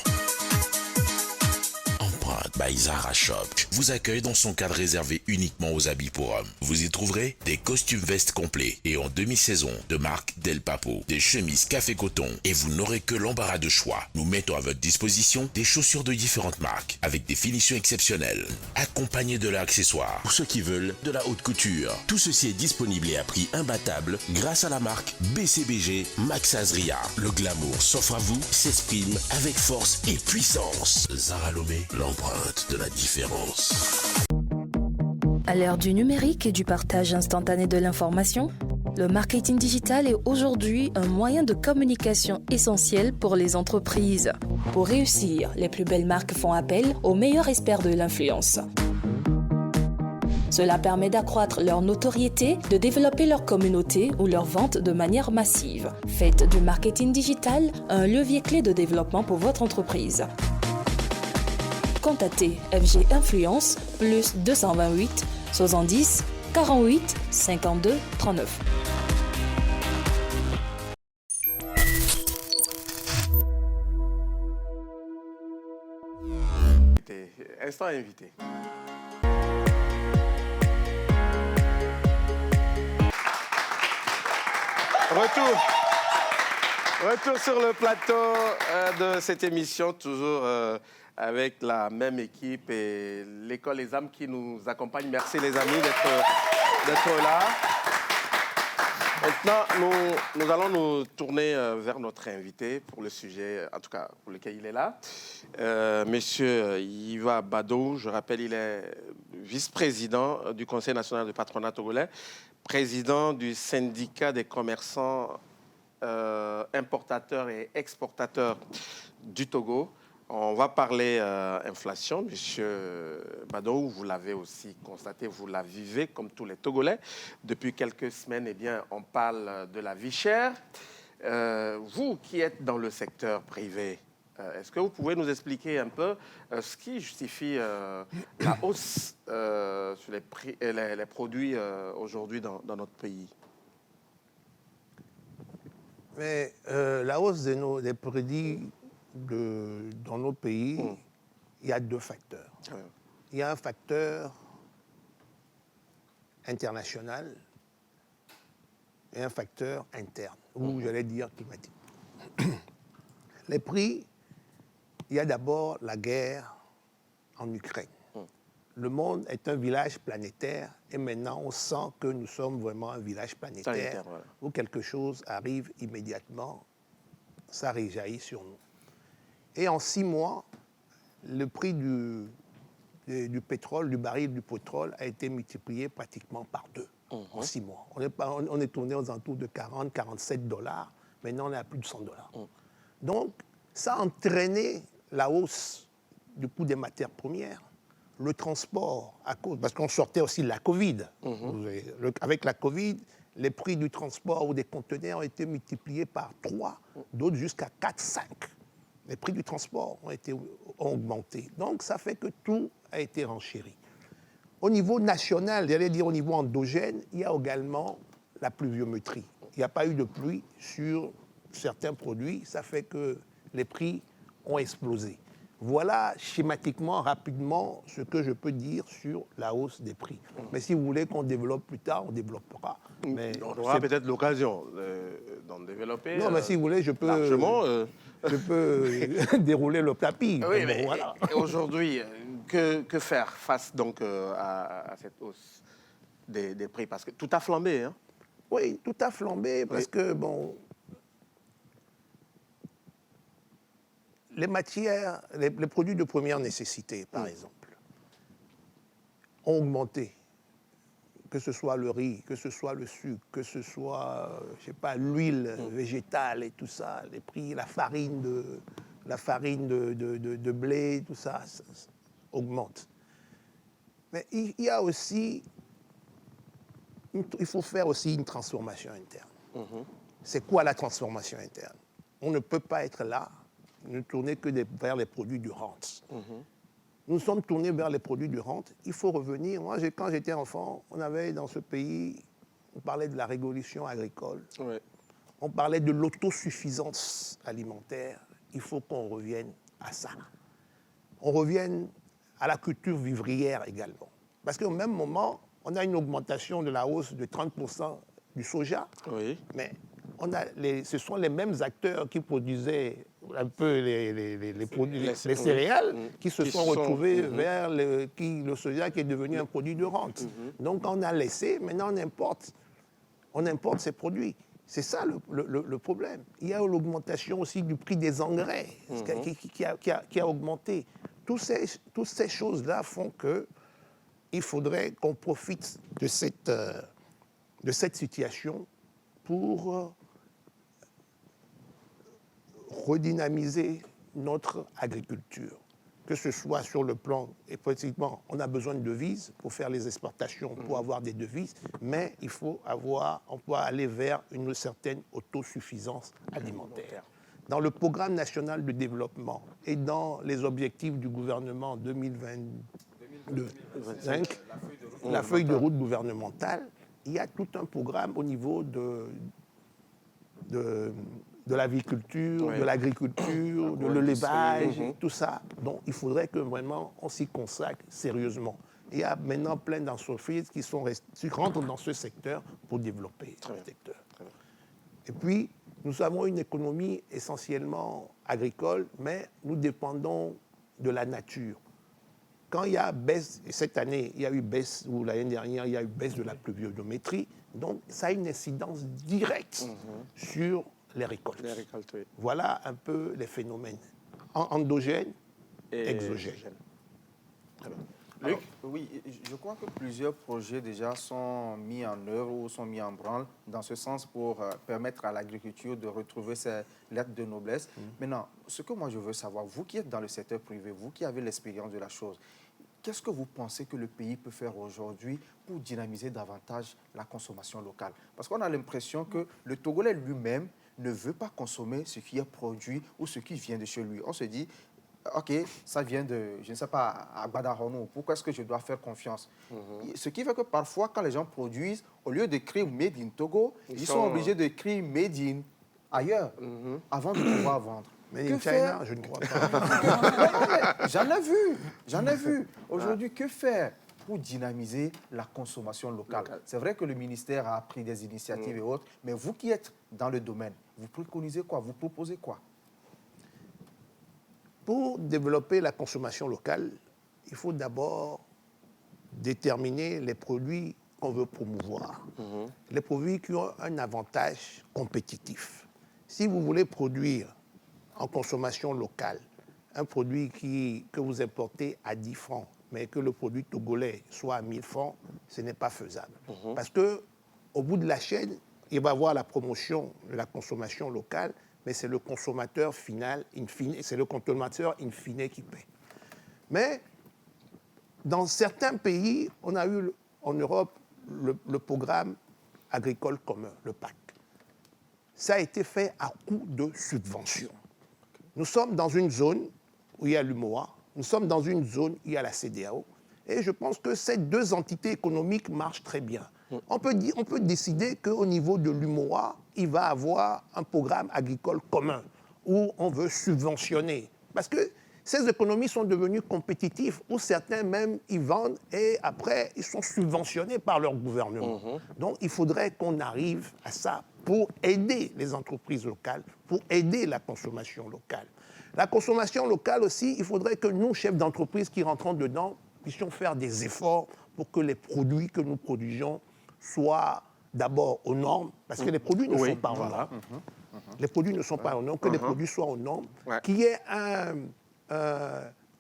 Empreinte by Zara Shop vous accueille dans son cadre réservé uniquement aux habits pour hommes. Vous y trouverez des costumes vestes complets et en demi-saison de marque Del Papo, des chemises café coton et vous n'aurez que l'embarras de choix. Nous mettons à votre disposition des chaussures de différentes marques avec des finitions exceptionnelles, accompagnées de leurs accessoires pour ceux qui veulent de la haute couture. Tout ceci est disponible et à prix imbattable grâce à la marque BCBG Max Azria. Le glamour s'offre à vous, s'exprime avec force et puissance. Zara Lomé, l'empreinte de la différence. À l'ère du numérique et du partage instantané de l'information, le marketing digital est aujourd'hui un moyen de communication essentiel pour les entreprises. Pour réussir, les plus belles marques font appel aux meilleurs experts de l'influence. Cela permet d'accroître leur notoriété, de développer leur communauté ou leur vente de manière massive. Faites du marketing digital un levier clé de développement pour votre entreprise. Contactez FG Influence plus 228 70 48 52 39. Instant invité. Retour sur le plateau de cette émission, toujours avec la même équipe et l'école Les Âmes qui nous accompagne. Merci les amis d'être là. Maintenant, nous allons nous tourner vers notre invité pour le sujet, en tout cas pour lequel il est là. Monsieur Iva Bado, je rappelle, il est vice-président du Conseil national du patronat togolais, président du syndicat des commerçants importateurs et exportateurs du Togo. On va parler inflation. Monsieur Bado, vous l'avez aussi constaté, vous la vivez comme tous les Togolais. Depuis quelques semaines, eh bien, on parle de la vie chère. Vous qui êtes dans le secteur privé, est-ce que vous pouvez nous expliquer un peu ce qui justifie la hausse sur les, prix, les produits aujourd'hui dans notre pays? Mais la hausse des produits dans nos pays, il y a deux facteurs. Il y a un facteur international et un facteur interne, ou j'allais dire climatique. Les prix, il y a d'abord la guerre en Ukraine. Le monde est un village planétaire et maintenant on sent que nous sommes vraiment un village planétaire où quelque chose arrive immédiatement, ça réjaillit sur nous. Et en 6 mois, le prix du pétrole, du baril du pétrole a été multiplié pratiquement par 2 en 6 mois. On est tourné aux alentours de 40, 47 dollars. Maintenant, on est à plus de 100 dollars. Donc, ça a entraîné la hausse du coût des matières premières, le transport, parce qu'on sortait aussi de la Covid. Avec la Covid, les prix du transport ou des conteneurs ont été multipliés par 3, d'autres jusqu'à 4, 5. Les prix du transport ont augmenté. Donc, ça fait que tout a été renchéri. Au niveau national, j'allais dire au niveau endogène, il y a également la pluviométrie. Il n'y a pas eu de pluie sur certains produits. Ça fait que les prix ont explosé. Voilà schématiquement, rapidement, ce que je peux dire sur la hausse des prix. Mais si vous voulez qu'on développe plus tard, on développera. Mais on aura peut-être l'occasion d'en développer. Non, mais si vous voulez, je peux... Largement. Je peux dérouler le tapis. Oui, mais voilà. Aujourd'hui, que faire face donc à cette hausse des prix? Parce que tout a flambé. Hein? Oui, tout a flambé parce que, bon, les matières, les produits de première nécessité, par exemple, ont augmenté. Que ce soit le riz, que ce soit le sucre, que ce soit, je sais pas, l'huile végétale et tout ça, les prix, la farine de blé, tout ça, ça augmente. Mais il y a aussi, il faut faire aussi une transformation interne. C'est quoi la transformation interne? On ne peut pas être là, ne tourner que vers les produits du rente. Nous sommes tournés vers les produits de rente. Il faut revenir. Moi, quand j'étais enfant, on avait dans ce pays, on parlait de la révolution agricole. On parlait de l'autosuffisance alimentaire. Il faut qu'on revienne à ça. On revienne à la culture vivrière également. Parce qu'au même moment, on a une augmentation de la hausse de 30% du soja, mais ce sont les mêmes acteurs qui produisaient un peu les céréales qui se sont retrouvés vers le soja qui est devenu un produit de rente. Donc on a laissé, maintenant on importe ces produits. C'est ça le problème. Il y a l'augmentation aussi du prix des engrais qui a augmenté. Toutes ces choses-là font qu'il faudrait qu'on profite de cette situation pour redynamiser notre agriculture, que ce soit sur le plan, et politiquement, on a besoin de devises pour faire les exportations, pour avoir des devises, mais on peut aller vers une certaine autosuffisance alimentaire. Dans le programme national de développement et dans les objectifs du gouvernement 2025, la feuille de route gouvernementale, il y a tout un programme au niveau de l'aviculture, de l'agriculture, de l'élevage, tout ça. Donc, il faudrait que vraiment on s'y consacre sérieusement. Il y a maintenant plein d'entreprises qui rentrent dans ce secteur pour développer ce secteur. Et puis, nous avons une économie essentiellement agricole, mais nous dépendons de la nature. Quand il y a baisse, et cette année, il y a eu baisse, ou l'année dernière, il y a eu baisse de la pluviométrie, donc ça a une incidence directe sur les récoltes. Voilà un peu les phénomènes endogènes et exogènes. Luc ? Oui, je crois que plusieurs projets déjà sont mis en œuvre ou sont mis en branle dans ce sens pour permettre à l'agriculture de retrouver ses lettres de noblesse. Maintenant, ce que moi je veux savoir, vous qui êtes dans le secteur privé, vous qui avez l'expérience de la chose, qu'est-ce que vous pensez que le pays peut faire aujourd'hui pour dynamiser davantage la consommation locale? Parce qu'on a l'impression que le Togolais lui-même ne veut pas consommer ce qui est produit ou ce qui vient de chez lui. On se dit, OK, ça vient de, je ne sais pas, à Gbadarono, pourquoi est-ce que je dois faire confiance? Ce qui fait que parfois, quand les gens produisent, au lieu d'écrire « Made in Togo », ils sont obligés d'écrire « Made in » ailleurs, avant de pouvoir vendre. Made in China, je ne crois pas. J'en ai vu. Aujourd'hui, que faire pour dynamiser la consommation locale? C'est vrai que le ministère a pris des initiatives et autres, mais vous qui êtes dans le domaine, vous préconisez quoi? Vous proposez quoi? Pour développer la consommation locale, il faut d'abord déterminer les produits qu'on veut promouvoir, les produits qui ont un avantage compétitif. Si vous voulez produire en consommation locale un produit que vous importez à 10 francs, mais que le produit togolais soit à 1000 francs, ce n'est pas faisable. Parce qu'au bout de la chaîne, il va y avoir la promotion de la consommation locale, mais c'est le consommateur final, c'est le consommateur in fine qui paie. Mais dans certains pays, on a eu en Europe le programme agricole commun, le PAC. Ça a été fait à coup de subventions. Nous sommes dans une zone où il y a l'UMOA, nous sommes dans une zone où il y a la CEDEAO, et je pense que ces deux entités économiques marchent très bien. On peut décider qu'au niveau de l'UMOA, il va avoir un programme agricole commun où on veut subventionner. Parce que ces économies sont devenues compétitives, où certains même y vendent et après ils sont subventionnés par leur gouvernement. Donc il faudrait qu'on arrive à ça pour aider les entreprises locales, pour aider la consommation locale. La consommation locale aussi, il faudrait que nous, chefs d'entreprise qui rentrons dedans, puissions faire des efforts pour que les produits que nous produisons soient d'abord aux normes, parce que les produits ne sont pas aux normes. Les produits ne sont pas aux normes, que les produits soient aux normes, qu'il y ait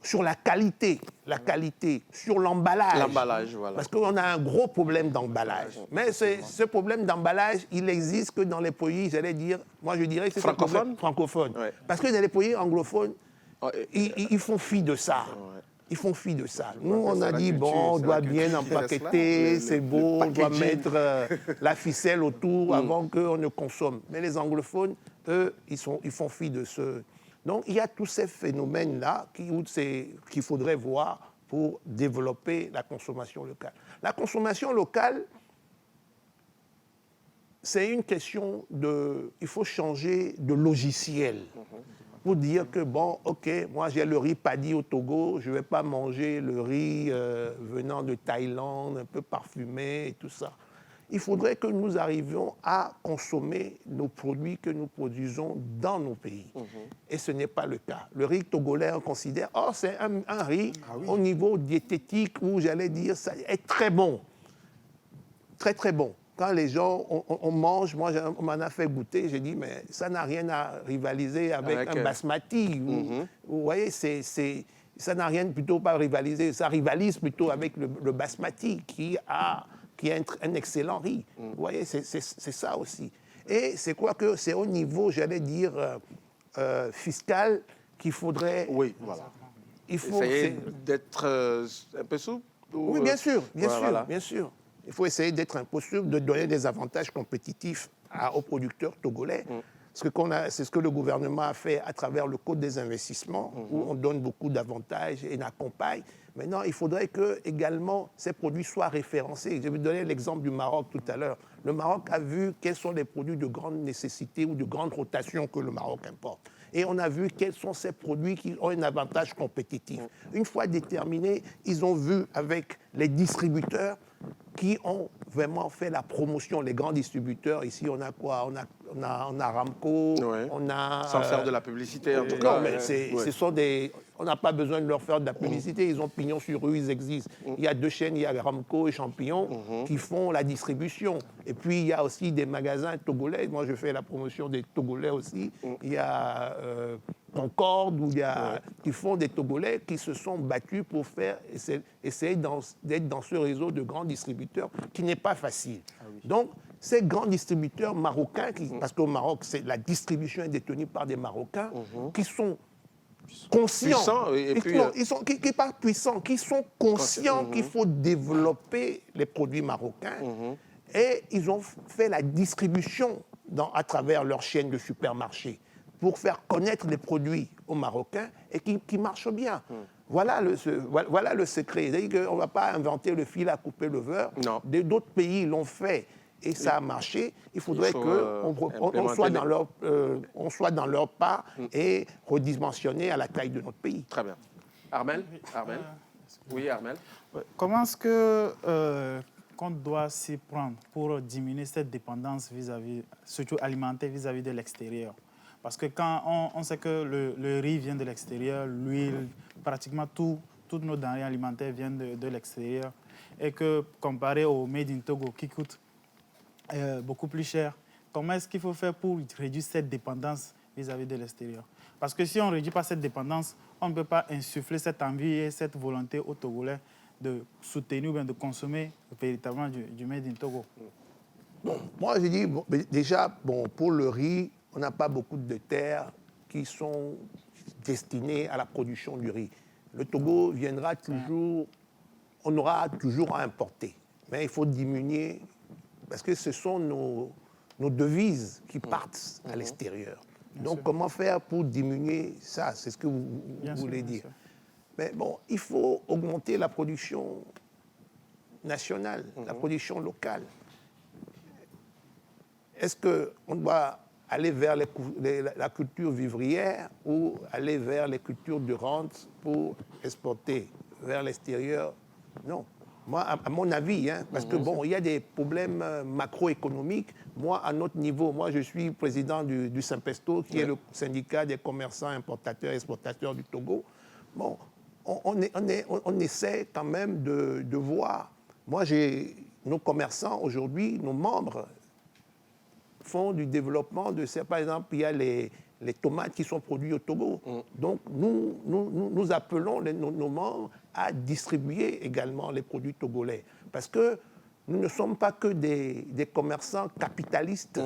sur la qualité, sur l'emballage. L'emballage, voilà. Parce qu'on a un gros problème d'emballage. Mais ce problème d'emballage, il existe que dans les pays, j'allais dire, moi je dirais que c'est francophone. Ouais. Parce que dans les pays anglophones, ils font fi de ça. Ils font fi de ça. Nous, on a dit, bon, on doit bien empaqueter, c'est beau, on doit mettre la ficelle autour avant qu'on ne consomme. Mais les anglophones, eux, ils font fi de ce... Donc, il y a tous ces phénomènes-là qu'il faudrait voir pour développer la consommation locale. La consommation locale, c'est une question de... Il faut changer de logiciel. pour dire que, bon, OK, moi j'ai le riz paddy au Togo, je ne vais pas manger le riz venant de Thaïlande, un peu parfumé et tout ça. Il faudrait que nous arrivions à consommer nos produits que nous produisons dans nos pays. Et ce n'est pas le cas. Le riz togolais, on considère, oh, c'est un riz au niveau diététique où, j'allais dire, ça est très bon. Très, très bon. Quand les gens, on mange, moi, on m'en a fait goûter, j'ai dit, mais ça n'a rien à rivaliser avec un basmati. Vous voyez, ça n'a rien plutôt pas rivaliser, ça rivalise plutôt avec le basmati qui a un excellent riz. Vous voyez, c'est ça aussi. Et c'est quoi que c'est au niveau, j'allais dire, fiscal qu'il faudrait... Oui, voilà. Il faut essayer d'être un peu souple. Oui, bien sûr, bien sûr. Il faut essayer d'être un peu souple, de donner des avantages compétitifs aux producteurs togolais. C'est ce que le gouvernement a fait à travers le Code des investissements, où on donne beaucoup d'avantages et on accompagne. Maintenant, il faudrait que également ces produits soient référencés. Je vais vous donner l'exemple du Maroc tout à l'heure. Le Maroc a vu quels sont les produits de grande nécessité ou de grande rotation que le Maroc importe. Et on a vu quels sont ces produits qui ont un avantage compétitif. Une fois déterminés, ils ont vu avec les distributeurs qui ont vraiment fait la promotion, les grands distributeurs. Ici, on a quoi? On a Ramco, on a... Sans faire de la publicité, en tout cas. Non, mais ce sont des... On n'a pas besoin de leur faire de la publicité. Ils ont pignon sur rue, ils existent. Il y a deux chaînes, il y a Ramco et Champignon qui font la distribution. Et puis, il y a aussi des magasins togolais. Moi, je fais la promotion des Togolais aussi. Il y a Concorde, qui font des Togolais qui se sont battus pour essayer d'être dans ce réseau de grands distributeurs qui n'est pas facile. Donc, ces grands distributeurs marocains, parce qu'au Maroc, la distribution est détenue par des Marocains qui sont conscients, qui pas puissants, qui sont conscients qu'il faut développer les produits marocains. Et ils ont fait la distribution à travers leur chaîne de supermarchés pour faire connaître les produits aux Marocains et qui marchent bien. Voilà le secret. C'est-à-dire qu'on ne va pas inventer le fil à couper le beurre. D'autres pays l'ont fait et ça a marché. Il faudrait qu'on soit dans leur pas et redimensionner à la taille de notre pays. Très bien. Armel? Oui, Armel. Comment est-ce qu'on doit s'y prendre pour diminuer cette dépendance surtout alimentaire vis-à-vis de l'extérieur? Parce que quand on sait que le riz vient de l'extérieur, l'huile, pratiquement toutes nos denrées alimentaires viennent de l'extérieur, et que comparé au Made in Togo qui coûte beaucoup plus cher, comment est-ce qu'il faut faire pour réduire cette dépendance vis-à-vis de l'extérieur? Parce que si on ne réduit pas cette dépendance, on ne peut pas insuffler cette envie et cette volonté aux Togolais de soutenir ou bien de consommer véritablement du Made in Togo. Bon, moi, je dis, déjà, pour le riz, on n'a pas beaucoup de terres qui sont destinées à la production du riz. Le Togo viendra toujours, on aura toujours à importer. Mais il faut diminuer, parce que ce sont nos devises qui partent à l'extérieur. Donc, comment faire pour diminuer ça? C'est ce que vous voulez dire. Mais bon, il faut augmenter la production nationale, la production locale. Est-ce qu'on doit aller vers la culture vivrière ou aller vers les cultures de rente pour exporter vers l'extérieur? Non. Moi, à mon avis, parce que bon, il y a des problèmes macroéconomiques. Moi, à notre niveau, moi, je suis président du Simpesto, qui est le syndicat des commerçants, importateurs et exportateurs du Togo. Bon, on essaie quand même de voir. Moi, nos commerçants aujourd'hui, nos membres, font du développement de ça. Par exemple, il y a les tomates qui sont produites au Togo. Donc, nous appelons nos membres à distribuer également les produits togolais. Parce que nous ne sommes pas que des commerçants capitalistes.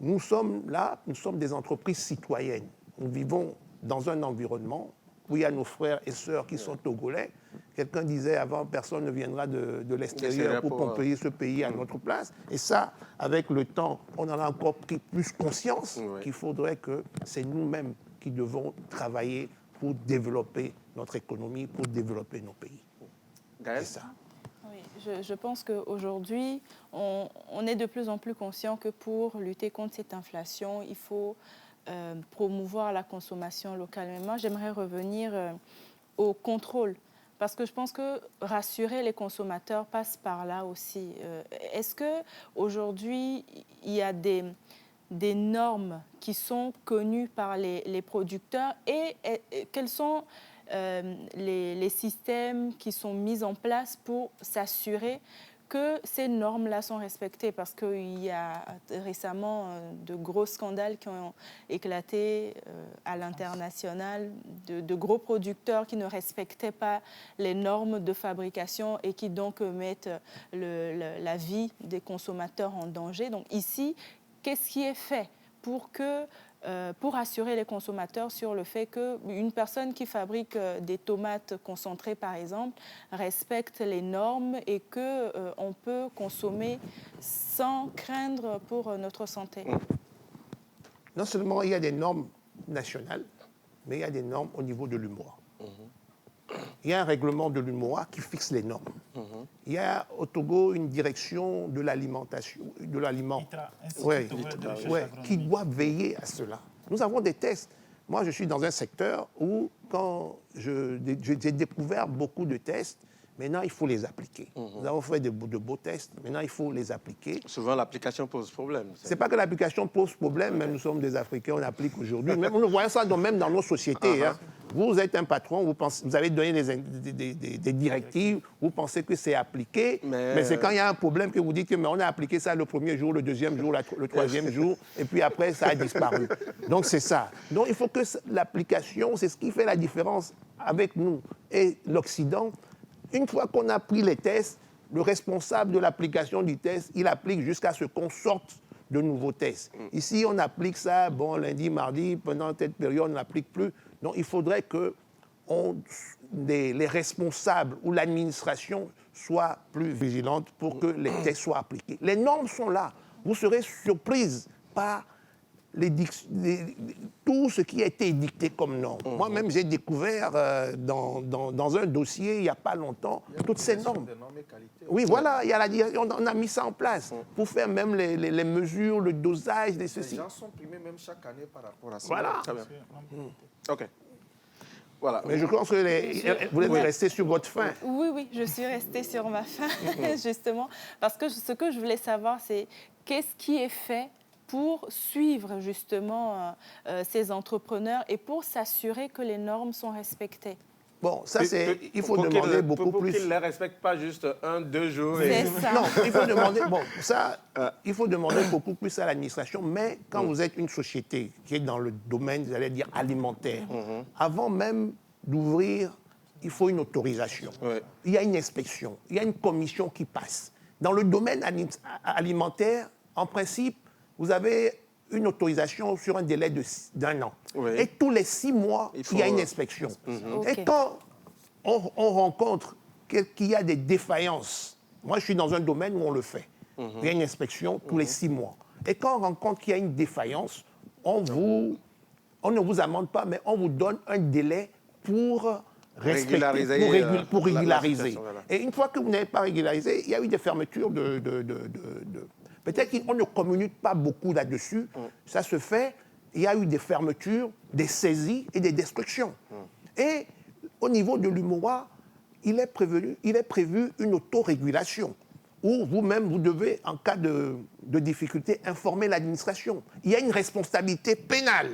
Nous sommes des entreprises citoyennes. Nous vivons dans un environnement où il y a nos frères et sœurs qui sont togolais. Quelqu'un disait avant, personne ne viendra de l'extérieur pour pomper ce pays à notre place. Et ça, avec le temps, on en a encore pris plus conscience qu'il faudrait que c'est nous-mêmes qui devons travailler pour développer notre économie, pour développer nos pays. Gaëlle? C'est ça. Oui, je pense qu'aujourd'hui, on est de plus en plus conscient que pour lutter contre cette inflation, il faut promouvoir la consommation locale. Mais moi, j'aimerais revenir au contrôle. Parce que je pense que rassurer les consommateurs passe par là aussi. Est-ce qu'aujourd'hui, il y a des normes qui sont connues par les producteurs et quels sont les systèmes qui sont mis en place pour s'assurer que ces normes-là sont respectées? Parce qu'il y a récemment de gros scandales qui ont éclaté à l'international, de gros producteurs qui ne respectaient pas les normes de fabrication et qui donc mettent la vie des consommateurs en danger. Donc ici, qu'est-ce qui est fait pour assurer les consommateurs sur le fait qu'une personne qui fabrique des tomates concentrées, par exemple, respecte les normes et qu'on peut consommer sans craindre pour notre santé? Non seulement il y a des normes nationales, mais il y a des normes au niveau de l'UMOA. Il y a un règlement de l'UMOA qui fixe les normes. Il y a au Togo une direction de l'alimentation, de l'aliment, qui doit veiller à cela. Nous avons des tests. Moi, je suis dans un secteur où, quand j'ai découvert beaucoup de tests, maintenant, il faut les appliquer. Nous avons fait de beaux tests, maintenant, il faut les appliquer. Souvent, l'application pose problème. Ce n'est pas que l'application pose problème, même nous sommes des Africains, on applique aujourd'hui. Nous voyons ça même dans nos sociétés. Hein. Vous êtes un patron, vous avez donné des directives, vous pensez que c'est appliqué, mais c'est quand il y a un problème que vous dites que on a appliqué ça le premier jour, le deuxième jour, le troisième jour, et puis après, ça a disparu. Donc, c'est ça. Donc, il faut que l'application, c'est ce qui fait la différence avec nous et l'Occident. Une fois qu'on a pris les tests, le responsable de l'application du test, il applique jusqu'à ce qu'on sorte de nouveaux tests. Ici, on applique ça, lundi, mardi, pendant cette période, on n'applique plus. Donc, il faudrait que les responsables ou l'administration soient plus vigilantes pour que les tests soient appliqués. Les normes sont là. Vous serez surprise par tout ce qui a été dicté comme norme. Moi-même, j'ai découvert dans un dossier, il n'y a pas longtemps, toutes ces normes. Oui, voilà, on a mis ça en place pour faire même les mesures, le dosage, les ceci. Les gens sont primés même chaque année par rapport à ça. Voilà. Très bien. OK. Voilà. Mais je pense que vous êtes resté sur votre faim. Oui, je suis restée sur ma faim, justement. Parce que ce que je voulais savoir, c'est qu'est-ce qui est fait pour suivre justement ces entrepreneurs et pour s'assurer que les normes sont respectées? Bon, ça c'est... Il faut demander beaucoup plus... Pour qu'ils ne les respectent pas juste 1-2 jours. C'est ça. Non, il faut demander... Bon, ça, il faut demander beaucoup plus à l'administration, mais quand vous êtes une société qui est dans le domaine, j'allais dire, alimentaire, avant même d'ouvrir, il faut une autorisation. Il y a une inspection, il y a une commission qui passe. Dans le domaine alimentaire, en principe, vous avez une autorisation sur un délai d'1 an. Et tous les 6 mois, il y a une inspection. Et quand on rencontre qu'il y a des défaillances, moi je suis dans un domaine où on le fait, il y a une inspection tous les 6 mois. Et quand on rencontre qu'il y a une défaillance, on ne vous amende pas, mais on vous donne un délai pour régulariser. Et une fois que vous n'avez pas régularisé, il y a eu des fermetures Peut-être qu'on ne communique pas beaucoup là-dessus. Ça se fait. Il y a eu des fermetures, des saisies et des destructions. Et au niveau de l'UMOA, il est prévu une autorégulation où vous-même, vous devez, en cas de difficulté, informer l'administration. Il y a une responsabilité pénale.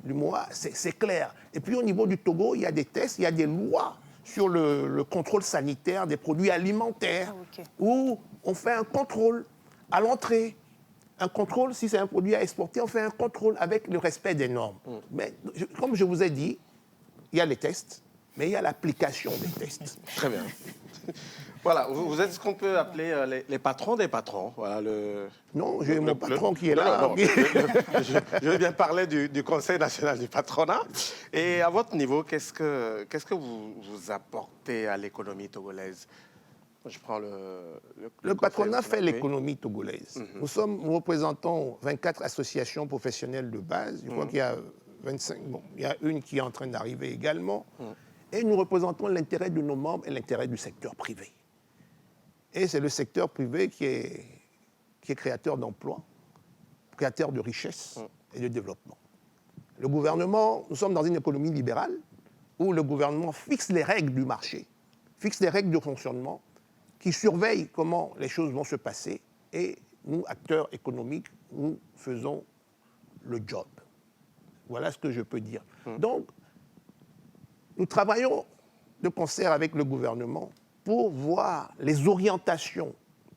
L'UMOA, c'est clair. Et puis au niveau du Togo, il y a des tests, il y a des lois sur le contrôle sanitaire des produits alimentaires, où on fait un contrôle à l'entrée. Un contrôle, si c'est un produit à exporter, on fait un contrôle avec le respect des normes. Mais comme je vous ai dit, il y a les tests, mais il y a l'application des tests. Très bien. Voilà, vous êtes ce qu'on peut appeler les patrons des patrons. Voilà, non, j'ai mon patron qui est là. Non, je vais bien parler du Conseil national du patronat. Et à votre niveau, qu'est-ce que vous apportez à l'économie togolaise? Je prends le patronat fait l'économie togolaise. Nous représentons 24 associations professionnelles de base. Je crois qu'il y a 25. Bon, il y a une qui est en train d'arriver également. Et nous représentons l'intérêt de nos membres et l'intérêt du secteur privé. Et c'est le secteur privé qui est créateur d'emplois, créateur de richesse et de développement. Le gouvernement, nous sommes dans une économie libérale où le gouvernement fixe les règles du marché, fixe les règles de fonctionnement, qui surveillent comment les choses vont se passer et nous, acteurs économiques, nous faisons le job. Voilà ce que je peux dire. Donc, nous travaillons de concert avec le gouvernement pour voir les orientations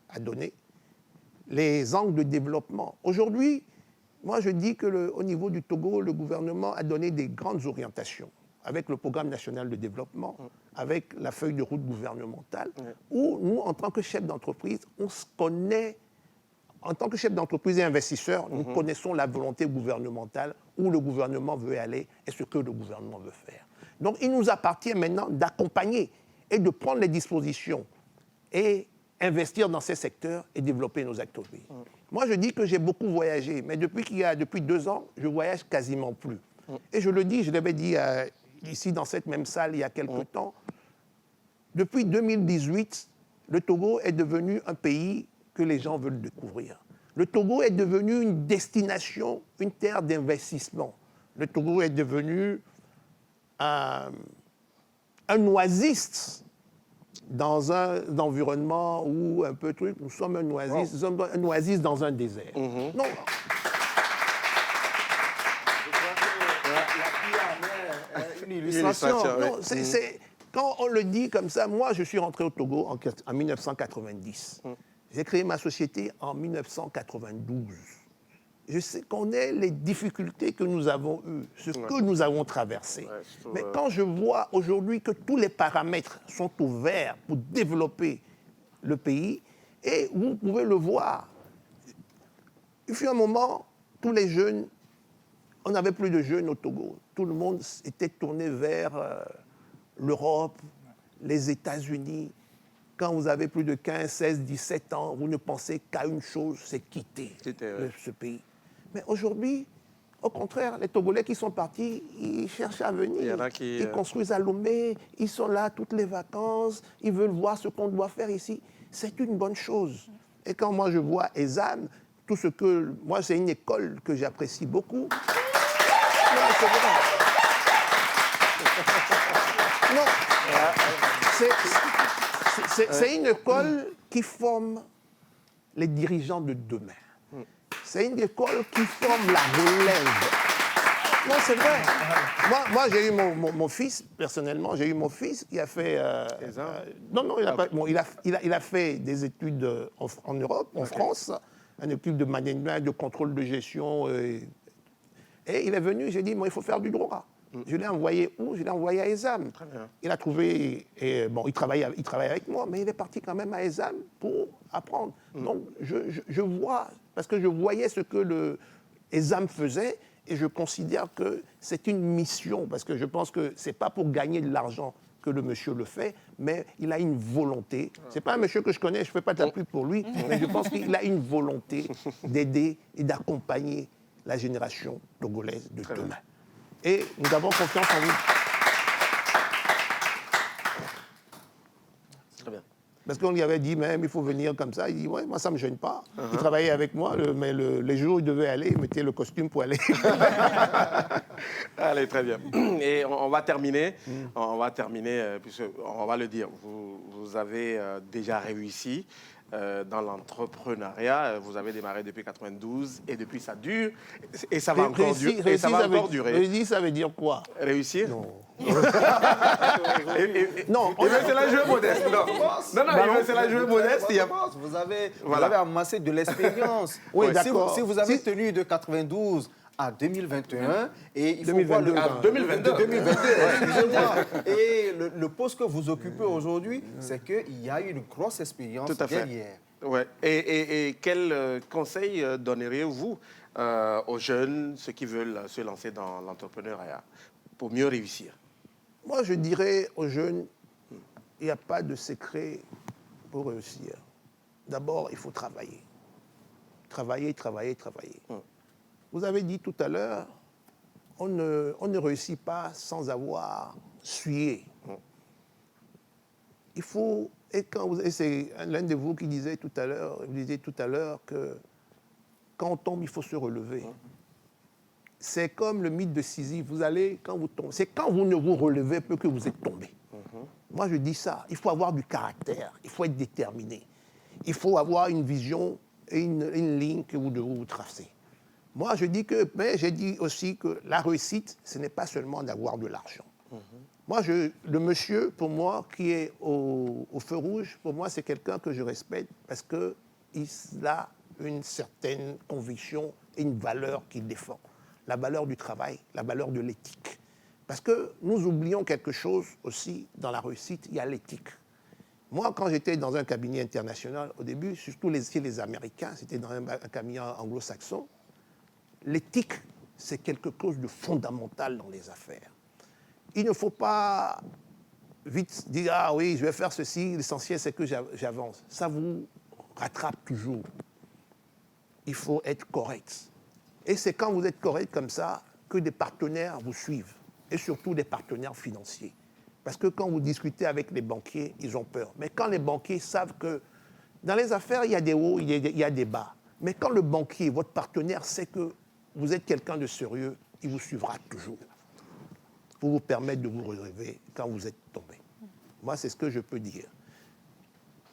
à donner, les angles de développement. Aujourd'hui, moi je dis qu'au niveau du Togo, le gouvernement a donné des grandes orientations avec le programme national de développement, avec la feuille de route gouvernementale, où nous, en tant que chefs d'entreprise, on se connaît. En tant que chef d'entreprise et investisseur, nous connaissons la volonté gouvernementale, où le gouvernement veut aller et ce que le gouvernement veut faire. Donc il nous appartient maintenant d'accompagner et de prendre les dispositions et investir dans ces secteurs et développer nos activités. Moi, je dis que j'ai beaucoup voyagé, mais depuis 2 ans, je voyage quasiment plus. Et je le dis, je l'avais dit ici dans cette même salle il y a quelque temps, depuis 2018, le Togo est devenu un pays que les gens veulent découvrir. Le Togo est devenu une destination, une terre d'investissement. Le Togo est devenu un oasis dans un environnement où un peu truc, nous sommes un oasis, nous sommes un oasis dans un désert. Non. Une illustration. Non, quand on le dit comme ça, moi je suis rentré au Togo en 1990. J'ai créé ma société en 1992. Je connais les difficultés que nous avons eues, ce que nous avons traversé. Mais quand je vois aujourd'hui que tous les paramètres sont ouverts pour développer le pays, et vous pouvez le voir, il fut un moment, tous les jeunes, on n'avait plus de jeunes au Togo. Tout le monde était tourné vers l'Europe, les États-Unis. Quand vous avez plus de 15, 16, 17 ans, vous ne pensez qu'à une chose, c'est quitter ce pays. Mais aujourd'hui, au contraire, les Togolais qui sont partis, ils cherchent à venir. Ils construisent à Lomé, ils sont là toutes les vacances, ils veulent voir ce qu'on doit faire ici. C'est une bonne chose. Et quand moi je vois ESAM, tout ce que... Moi, c'est une école que j'apprécie beaucoup. Non, c'est vrai. Non, c'est une école qui forme les dirigeants de demain. C'est une école qui forme la relève. Non, c'est vrai. Moi j'ai eu mon fils, personnellement, j'ai eu mon fils qui a fait... il a fait des études en Europe, en France, une étude de management, de contrôle de gestion. Et il est venu, j'ai dit, il faut faire du droit. Je l'ai envoyé où? Je l'ai envoyé à ESAM. Il a trouvé... il travaille avec moi, mais il est parti quand même à ESAM pour apprendre. Donc, je vois, parce que je voyais ce que le ESAM faisait, et je considère que c'est une mission, parce que je pense que ce n'est pas pour gagner de l'argent que le monsieur le fait, mais il a une volonté. Ce n'est pas un monsieur que je connais, je ne fais pas de la pub pour lui, mais je pense qu'il a une volonté d'aider et d'accompagner la génération togolaise de demain. Et nous avons confiance en vous. Très bien. Parce qu'on lui avait dit même, il faut venir comme ça. Il dit, ouais, moi, ça ne me gêne pas. Il travaillait avec moi, mais les jours où il devait aller, il mettait le costume pour aller. Allez, très bien. Et on va terminer. Puisqu'on va le dire. Vous avez déjà réussi dans l'entrepreneuriat. Vous avez démarré depuis 92 et depuis ça dure. Et ça va encore durer. Réussir, ça veut dire quoi? Réussir? Non. Non, c'est la jeu modeste. C'est la jeu modeste. Vous avez amassé de l'expérience. Oui, d'accord. Si vous avez tenu de 92 à 2021, et il faut voir le... 2022. Excusez-moi. Et le poste que vous occupez aujourd'hui, c'est qu'il y a une grosse expérience derrière. Ouais. Et quel conseil donneriez-vous aux jeunes, ceux qui veulent se lancer dans l'entrepreneuriat, pour mieux réussir? Moi, je dirais aux jeunes, il n'y a pas de secret pour réussir. D'abord, il faut travailler. Travailler. Vous avez dit tout à l'heure, on ne réussit pas sans avoir sué. Il faut, et c'est l'un de vous qui disait tout à l'heure que quand on tombe, il faut se relever. C'est comme le mythe de Sisyphe. Vous allez, quand vous tombez, c'est quand vous ne vous relevez plus que vous êtes tombé. Moi, je dis ça. Il faut avoir du caractère. Il faut être déterminé. Il faut avoir une vision et une ligne que vous devez vous tracer. Moi, je dis que, mais j'ai dit aussi que la réussite, ce n'est pas seulement d'avoir de l'argent. Moi, le monsieur, pour moi, qui est au feu rouge, pour moi, c'est quelqu'un que je respecte parce qu'il a une certaine conviction et une valeur qu'il défend. La valeur du travail, la valeur de l'éthique. Parce que nous oublions quelque chose aussi dans la réussite, il y a l'éthique. Moi, quand j'étais dans un cabinet international, au début, surtout chez les Américains, c'était dans un cabinet anglo-saxon, l'éthique, c'est quelque chose de fondamental dans les affaires. Il ne faut pas vite dire « Ah oui, je vais faire ceci, l'essentiel c'est que j'avance ». Ça vous rattrape toujours. Il faut être correct. Et c'est quand vous êtes correct comme ça que des partenaires vous suivent, et surtout des partenaires financiers. Parce que quand vous discutez avec les banquiers, ils ont peur. Mais quand les banquiers savent que dans les affaires, il y a des hauts, il y a des bas. Mais quand le banquier, votre partenaire, sait que vous êtes quelqu'un de sérieux, il vous suivra toujours pour vous permettre de vous relever quand vous êtes tombé. Moi, c'est ce que je peux dire.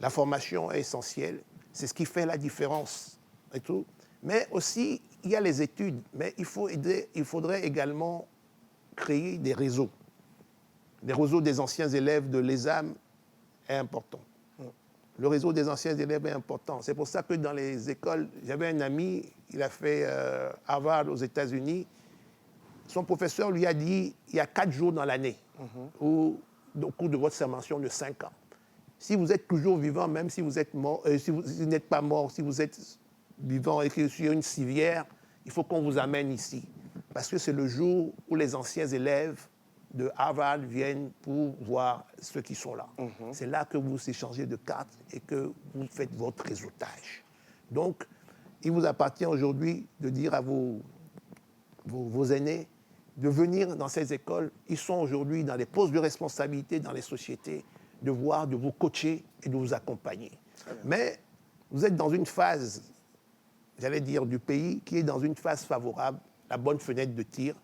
La formation est essentielle, c'est ce qui fait la différence et tout. Mais aussi, il y a les études, mais il faudrait également créer des réseaux. Le réseau des anciens élèves de l'ESAM est important. Le réseau des anciens élèves est important. C'est pour ça que dans les écoles, j'avais un ami, il a fait Harvard aux États-Unis. Son professeur lui a dit, il y a 4 jours dans l'année, au cours de votre formation de 5 ans. Si vous êtes toujours vivant, même si vous êtes mort, si vous n'êtes pas mort, si vous êtes vivant et que sur une civière, il faut qu'on vous amène ici. Parce que c'est le jour où les anciens élèves de Harvard viennent pour voir ceux qui sont là. C'est là que vous échangez de cartes et que vous faites votre réseautage. Donc, il vous appartient aujourd'hui de dire à vos aînés de venir dans ces écoles. Ils sont aujourd'hui dans des postes de responsabilité dans les sociétés, de vous coacher et de vous accompagner. Mais vous êtes dans une phase, j'allais dire, du pays qui est dans une phase favorable, la bonne fenêtre de tir.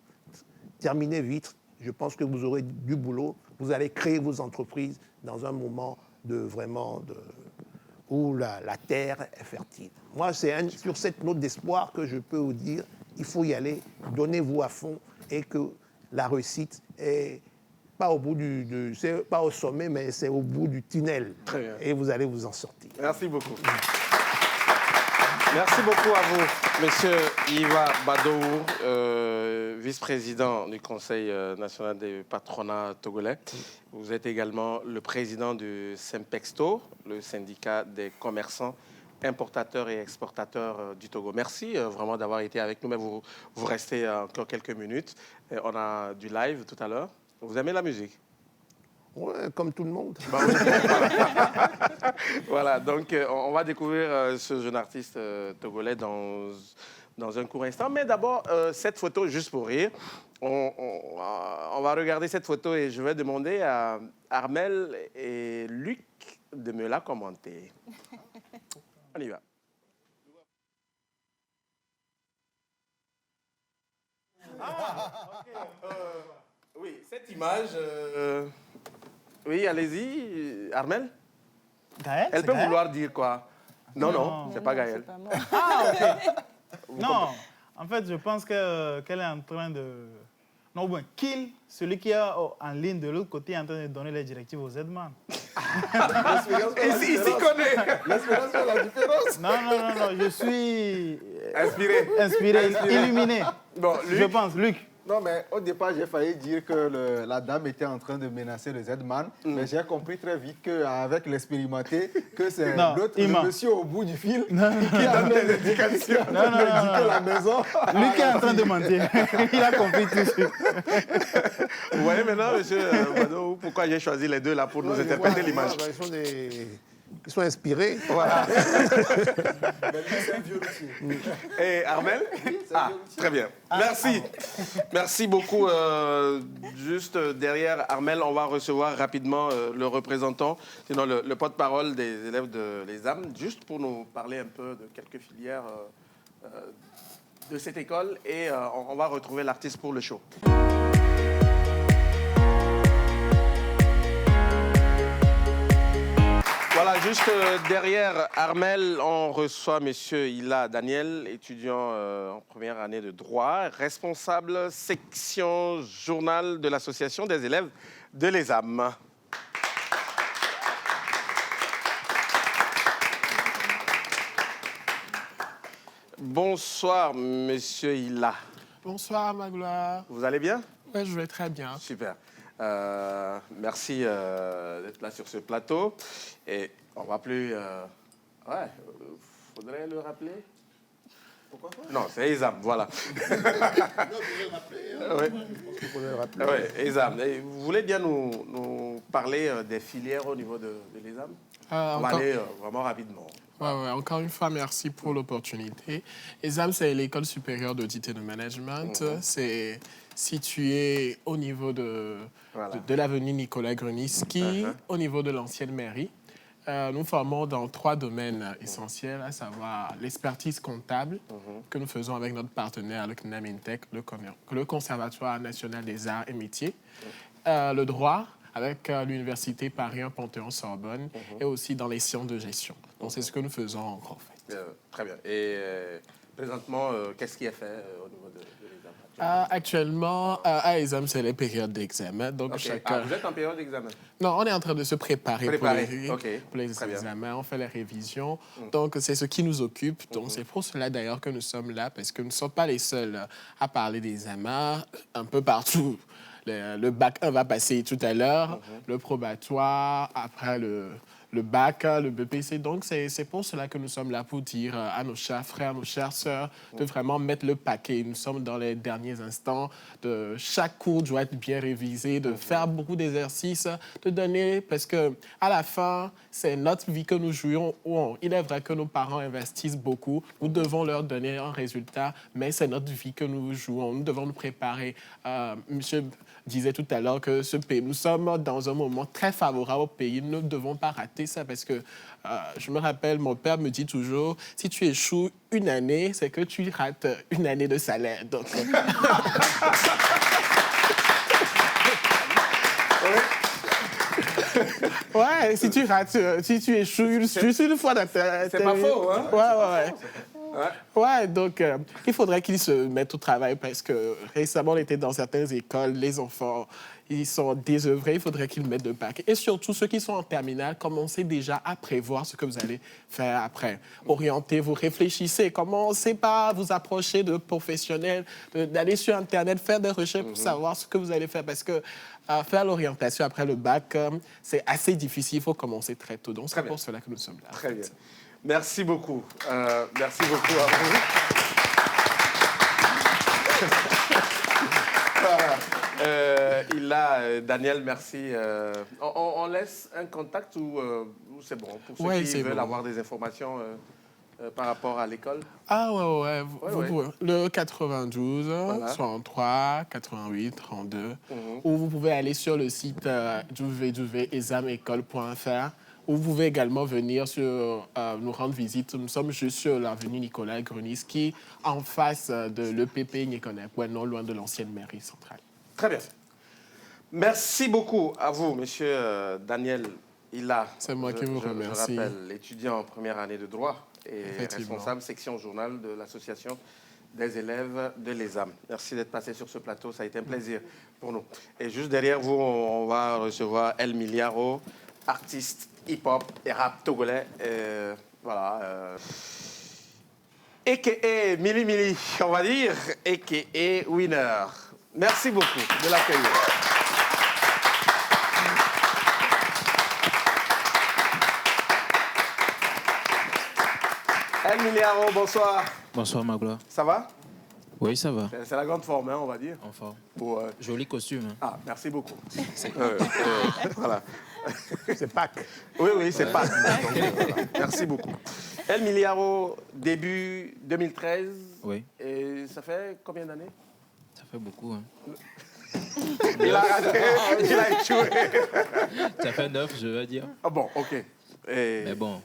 Terminez vite. Je pense que vous aurez du boulot. Vous allez créer vos entreprises dans un moment où la terre est fertile. Moi, c'est sur cette note d'espoir que je peux vous dire, il faut y aller, donnez-vous à fond et que la réussite est pas au bout c'est pas au sommet, mais c'est au bout du tunnel. Très bien. Et vous allez vous en sortir. Merci beaucoup. Merci beaucoup à vous, Monsieur Iva Badour, vice-président du Conseil national des patronats togolais. Vous êtes également le président du Sempexto, le syndicat des commerçants, importateurs et exportateurs du Togo. Merci vraiment d'avoir été avec nous, mais vous restez encore quelques minutes. On a du live tout à l'heure. Vous aimez la musique? Ouais, comme tout le monde. Bah oui. Voilà, donc on va découvrir ce jeune artiste togolais dans un court instant. Mais d'abord, cette photo, juste pour rire, on va regarder cette photo et je vais demander à Armel et Luc de me la commenter. On y va. Oui, cette image... Oui, allez-y, Armel. Gaël, Elle peut Gaël? vouloir dire quoi? Non, c'est pas Gaël. Ah, ok. Non, en fait, je pense qu'elle est en train de... Non, bon, Kill, celui qui est en ligne de l'autre côté, est en train de donner les directives aux Z-Man. Il s'y connaît. L'espérance fait la différence. Non, je suis... Inspiré, illuminé. Bon, Luc. Je pense, Luc. Non, mais au départ, j'ai failli dire que la dame était en train de menacer le Z-Man, mais j'ai compris très vite qu'avec l'expérimenté, que c'est le monsieur au bout du fil qui donne les indications. Non. La maison. Luc est en train de mentir. Il a compris tout de suite. Vous voyez maintenant, monsieur Bado, pourquoi j'ai choisi les deux là pour nous interpréter l'image. Ils sont inspirés. Voilà. Mais lui, c'est un vieux monsieur. Et Armel? Très bien. Merci. Merci beaucoup. Juste derrière Armel, on va recevoir rapidement le représentant, sinon le porte-parole des élèves de l'ESAM, juste pour nous parler un peu de quelques filières de cette école et on va retrouver l'artiste pour le show. Voilà, juste derrière Armel, on reçoit M. Ila Daniel, étudiant en première année de droit, responsable section journal de l'association des élèves de l'ESAM. Bonsoir, Monsieur Ila. Bonsoir, Magloire. Vous allez bien? Oui, je vais très bien. Super. Merci d'être là sur ce plateau. Et on va plus... faudrait le rappeler. Pourquoi pas? Non, c'est ESAM, voilà. Non, vous le rappeler. Oui, ESAM. Et vous voulez bien nous parler des filières au niveau de l'ESAM? On va aller vraiment rapidement. Ouais, encore une fois, merci pour l'opportunité. ESAM, c'est l'École supérieure d'audit et de management. C'est situé au niveau de l'avenue Nicolas Gruniski, au niveau de l'ancienne mairie. Nous formons dans 3 domaines essentiels, à savoir l'expertise comptable, que nous faisons avec notre partenaire, le CNAMINTEC, le Conservatoire national des arts et métiers, le droit, avec l'Université Paris 1 Panthéon-Sorbonne, et aussi dans les sciences de gestion. Donc, c'est ce que nous faisons en fait. Très bien. Et présentement, qu'est-ce qui est fait au niveau de l'ESAM? Actuellement, à ESAM, c'est les périodes d'examen. Donc, chacun... vous êtes en période d'examen? Non, on est en train de se préparer pour les Très bien. examens. On fait les révisions. Donc, c'est ce qui nous occupe. Donc, c'est pour cela, d'ailleurs, que nous sommes là, parce que nous ne sommes pas les seuls à parler des examens un peu partout. Le bac 1 va passer tout à l'heure, le probatoire, après le bac, le BPC. Donc, c'est pour cela que nous sommes là, pour dire à nos chers frères, à nos chères sœurs, de vraiment mettre le paquet. Nous sommes dans les derniers instants. Chaque cours doit être bien révisé, de faire beaucoup d'exercices, de donner, parce que à la fin, c'est notre vie que nous jouons. Il est vrai que nos parents investissent beaucoup. Nous devons leur donner un résultat, mais c'est notre vie que nous jouons. Nous devons nous préparer. Monsieur disait tout à l'heure que ce pays, nous sommes dans un moment très favorable au pays. Nous ne devons pas rater ça parce que je me rappelle, mon père me dit toujours, si tu échoues une année, c'est que tu rates une année de salaire. Donc... Ouais, si tu rates, si tu échoues juste une fois dans ta... C'est pas faux, hein? Ouais, donc il faudrait qu'ils se mettent au travail parce que récemment, on était dans certaines écoles, les enfants, ils sont désœuvrés, il faudrait qu'ils mettent de paquet. Et surtout, ceux qui sont en terminale, commencez déjà à prévoir ce que vous allez faire après. Orientez-vous, réfléchissez, commencez pas à vous approcher de professionnels, d'aller sur Internet, faire des recherches pour savoir ce que vous allez faire parce que faire l'orientation après le bac, c'est assez difficile, il faut commencer très tôt. Donc, c'est pour cela que nous sommes là. Très bien. Merci beaucoup. Merci beaucoup à vous. Daniel, merci. On laisse un contact ou c'est bon pour ceux qui veulent avoir des informations par rapport à l'école? Ah ouais. Vous pouvez. Le 92, 63, 88, 32. Ou vous pouvez aller sur le site www.esamecole.fr. Vous pouvez également venir nous rendre visite. Nous sommes juste sur l'avenue Nicolas Gruniski, en face de l'EPP Nicolas, non loin de l'ancienne mairie centrale. Très bien. Merci beaucoup à vous, monsieur Daniel Ila. C'est moi qui vous remercie. Je rappelle, étudiant en première année de droit et responsable section journal de l'association des élèves de l'ESAM. Merci d'être passé sur ce plateau, ça a été un plaisir pour nous. Et juste derrière vous, on va recevoir El Miliaro, artiste hip-hop et rap togolais. Voilà. A.K.A. Mili Mili, on va dire, A.K.A. Winner. Merci beaucoup de l'accueillir. El Miliaro, bonsoir. Bonsoir, Magloire. Ça va? Oui, ça va. C'est la grande forme, hein, on va dire. En forme. Joli costume. Hein. Ah, merci beaucoup. Voilà. C'est Pâques. Oui, c'est Pâques. Donc, voilà. Merci beaucoup. El Miliaro, début 2013. Oui. Et ça fait combien d'années? Ça fait beaucoup. Hein. Il a raté, il a échoué. Ça fait 9, je veux dire. Ah bon, ok. Mais bon,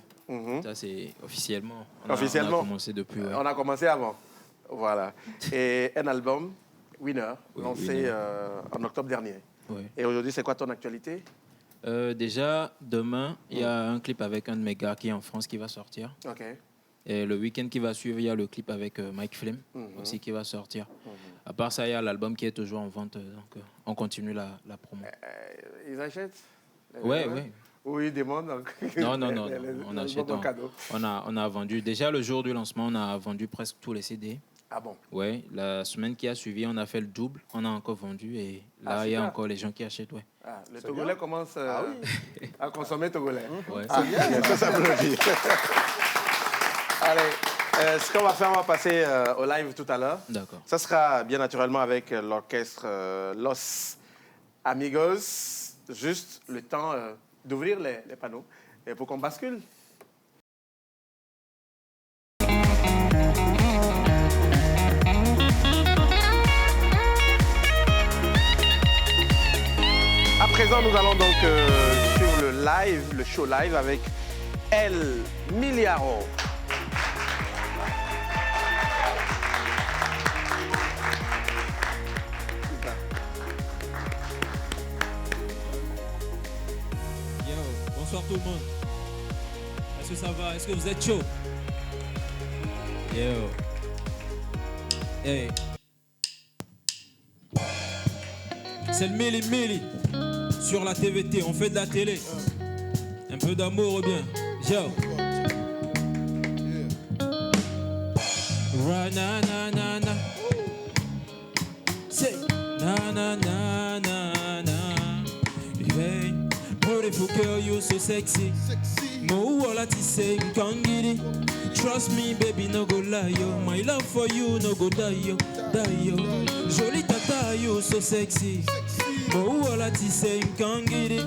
Ça, c'est officiellement. On Officiellement. a commencé depuis. Ouais. On a commencé avant. Voilà. Et un album, Winner, lancé Winner. En octobre dernier. Ouais. Et aujourd'hui, c'est quoi ton actualité? Déjà, demain, il y a un clip avec un de mes gars qui est en France qui va sortir. OK. Et le week-end qui va suivre, il y a le clip avec Mike Flem aussi qui va sortir. À part ça, il y a l'album qui est toujours en vente. Donc, on continue la promo. Ils achètent? Ouais. Oui, ils demandent. Donc. Non. On achète. On a vendu. Déjà, le jour du lancement, on a vendu presque tous les CD. Ah bon? Ouais. La semaine qui a suivi, on a fait le double. On a encore vendu. Et là, il y a encore les gens qui achètent. Ouais. Ah, le Togolais commence à consommer Togolais. Ouais. Ah, bien, ça me le dit. Allez, ce qu'on va faire, on va passer au live tout à l'heure. D'accord. Ça sera bien naturellement avec l'orchestre Los Amigos. Juste le temps d'ouvrir les panneaux et pour qu'on bascule. À présent, nous allons donc suivre le show live avec El Miliaro. Bonsoir tout le monde. Est-ce que ça va? Est-ce que vous êtes chaud? Yo. Hey. C'est le Mili sur la TVT. On fait de la télé. Un peu d'amour bien. Yo. Ra na na na na. Say na na na na na. Hey. Beautiful girl, you so sexy. Mo wala ti say can't get it. Trust me, baby, no go lie yo. My love for you no go die yo, die yo. Jolie tata, you so sexy. Mo wala ti say can't get it.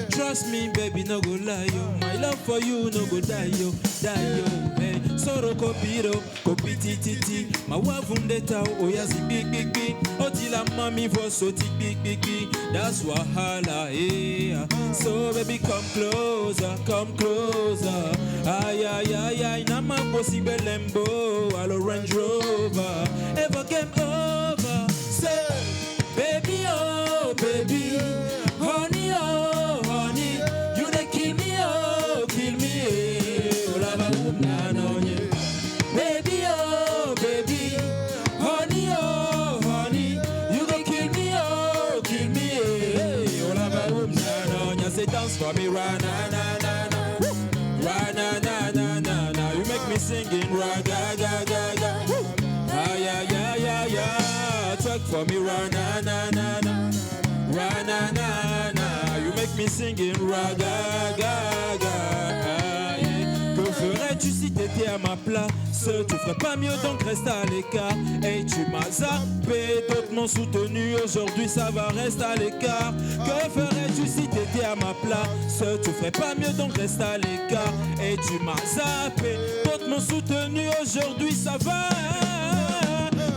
Trust me, baby, no go lie yo. My love for you no go die yo, die yo. Hey, soro kopiro, kopiti titi. Ma wavundeta oyazi big big big. Otila mami voso ti big big big. That's wahala, yeah. So baby, come closer, come closer. Ay, ay, ay, ay, nama possible lembo, a Range Rover. Ever game over? Say, baby, oh, baby. Honey, oh, honey. You dey kill me, oh, kill me, eh. Olaba, na, no, yeah. Baby, oh, baby. Honey, oh, honey. You dey kill me, oh, kill me, eh. Olaba, na, no, yeah. Say, dance for me, right, na, na, na, na. Right, na, na, na, na, na. You make me singing, right, ga, ga, ga, ga. Ah, yeah, yeah, yeah, yeah. Talk for me, right, na, na, na, na. Right, na, na, na. You make me singing, right, ga, ga, ga. Ah, yeah. Que ferais-tu si t'étais à ma place? Tu ferais pas mieux donc reste à l'écart. Hey, tu m'as zappé, d'autres m'ont soutenu. Aujourd'hui ça va rester à l'écart. Que ferais-tu si t'étais à ma place? Tu ferais pas mieux donc reste à l'écart. Hey, tu m'as zappé, d'autres m'ont soutenu. Aujourd'hui ça va.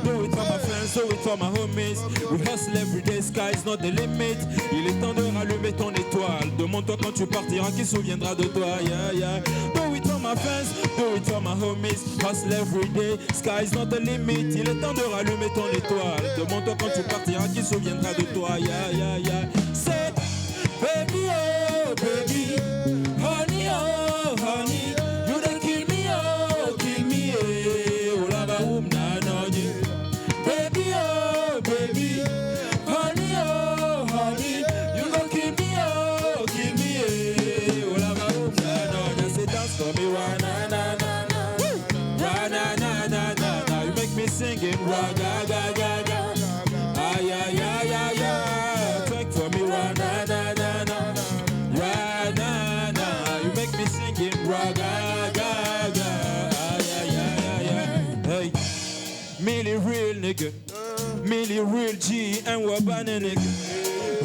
Do it for my friends, do it for my homies. We hustle every day, sky's not the limit. Il est temps de rallumer ton étoile. Demande-toi quand tu partiras, qui se souviendra de toi, yeah, yeah. Do it for my friends, do it for my homies. Hustle every day, sky's not the limit. Il est temps de rallumer ton étoile. Demande-toi quand tu partiras, qui se souviendra de toi, yeah, yeah, yeah. Say, baby, oh, baby. Honey, oh, honey. You don't kill me, oh, kill me, eh. Oh, la, ba, oum, na, no, yeah. Baby, oh, baby. Honey, oh, honey. You gon' kill me, oh, kill me, eh. Oh, la, ba, oum, na, no, yeah. Say, dance for me, right, na, na, na, na. Right, na, na, na, na, na. You make me singing, right, ga, ga, ga, ga. Ay, ay, ay, ay, ay. Twerk for me, right, na, na, na, na. Right, na, na. You make me singing, right, ga, ga, ga. Ay, ay, ay, ay, ay. Hey, Millie real nigga. Millie real G and Wabane nigga.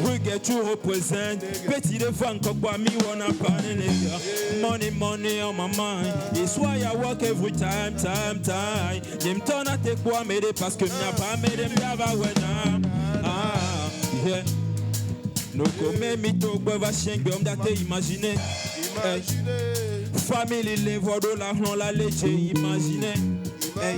We get you represent. Petit de fan kokwa me wanna pan nigga. Money, money on my mind. It's why I work every time. Nim turn à tes quoi m'aider parce que m'y a pas m'aider m'yava wena. Ah, yeah. No come mito gwe va chien gwe m'date imaginer. famille, les voix de l'argent, la leche, imaginez. Hey,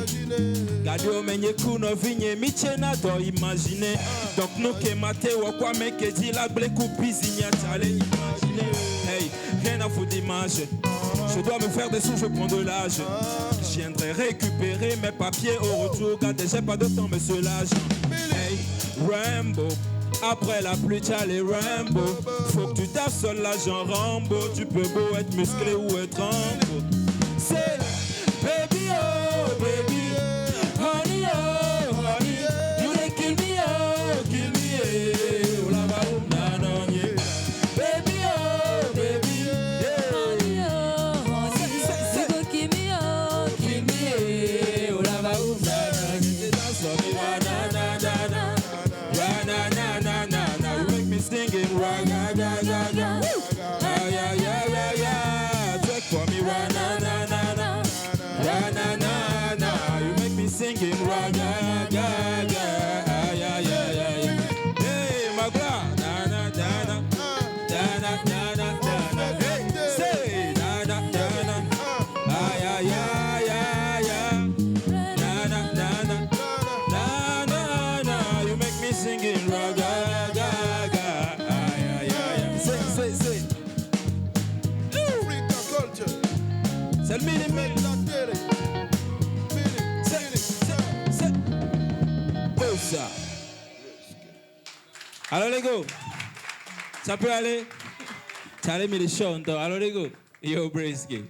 gardez au meñe kuno vigne michena do imaginez. Donc nous que maté ou quoi mais que dit la blé coupisigna t'allez imaginer. Hey, rien à foutre d'image. Je dois me faire des sous, je prends de l'âge. Je viendrai récupérer mes papiers au retour. Gardez, j'ai pas de temps, monsieur l'âge. Hey, Rambo. Après la pluie, t'as les Rambo. Faut que tu taffes seul l'agent Rambo. Tu peux beau être musclé ou être Rambo. C'est baby, oh baby, honey, oh honey. You dey kill me, oh la ba na na yeah. Baby, oh baby, yeah. Honey, oh honey. You go kill me, oh la ba na na yeah. Dance for me, na na na na. Na na na na na, you make me singing right na na na na. Ah yeah yeah yeah yeah, take for me right na na na na. Na na na na, you make me singing right yeah yeah yeah. Ah yeah yeah yeah yeah. Hey Magla, na na na na, na na na na na. Hey, say na na na na. Ah yeah yeah yeah yeah. Na na na na, na na na, you make me singing right. C'est le minimum. C'est beau ça. Alors les gars, ça peut aller. Ça allait me les chanter. Alors les gars, yo Brisky.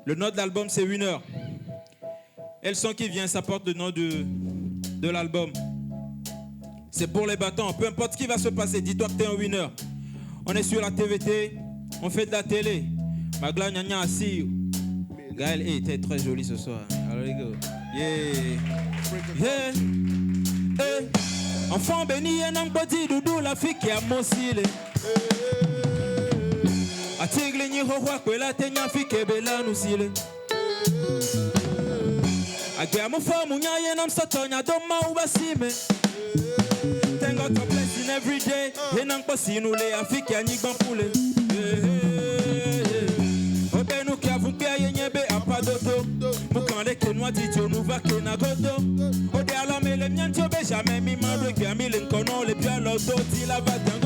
Le nom de l'album c'est Winner. Et le son qui vient, ça porte le nom de l'album. C'est pour les battants. Peu importe ce qui va se passer, dis-toi que t'es un winner. On est sur la TVT. On fait de la télé. Magla Nyanya assis. Gaël, hey, t'es très jolie ce soir. Alors les gars. Yeah. Yeah. Hey. Enfant béni, un body doudou, la fille qui a mon style. A tigli ni rohwa kwela tenya fille qui bella nous style. A gbe mo fa mu nya ye nam satonya do ma u basime. Thank God for blessing every day. Ye nan ko sinu le afiki anyi gban poule. Obe nou ki avun pe yenye be apadodo. Mukande ke noa di jo nou va ke na godo. Ode alame le mien tio be jamais mi mandwe ki ami le nkono le pia l'auto di la va godo.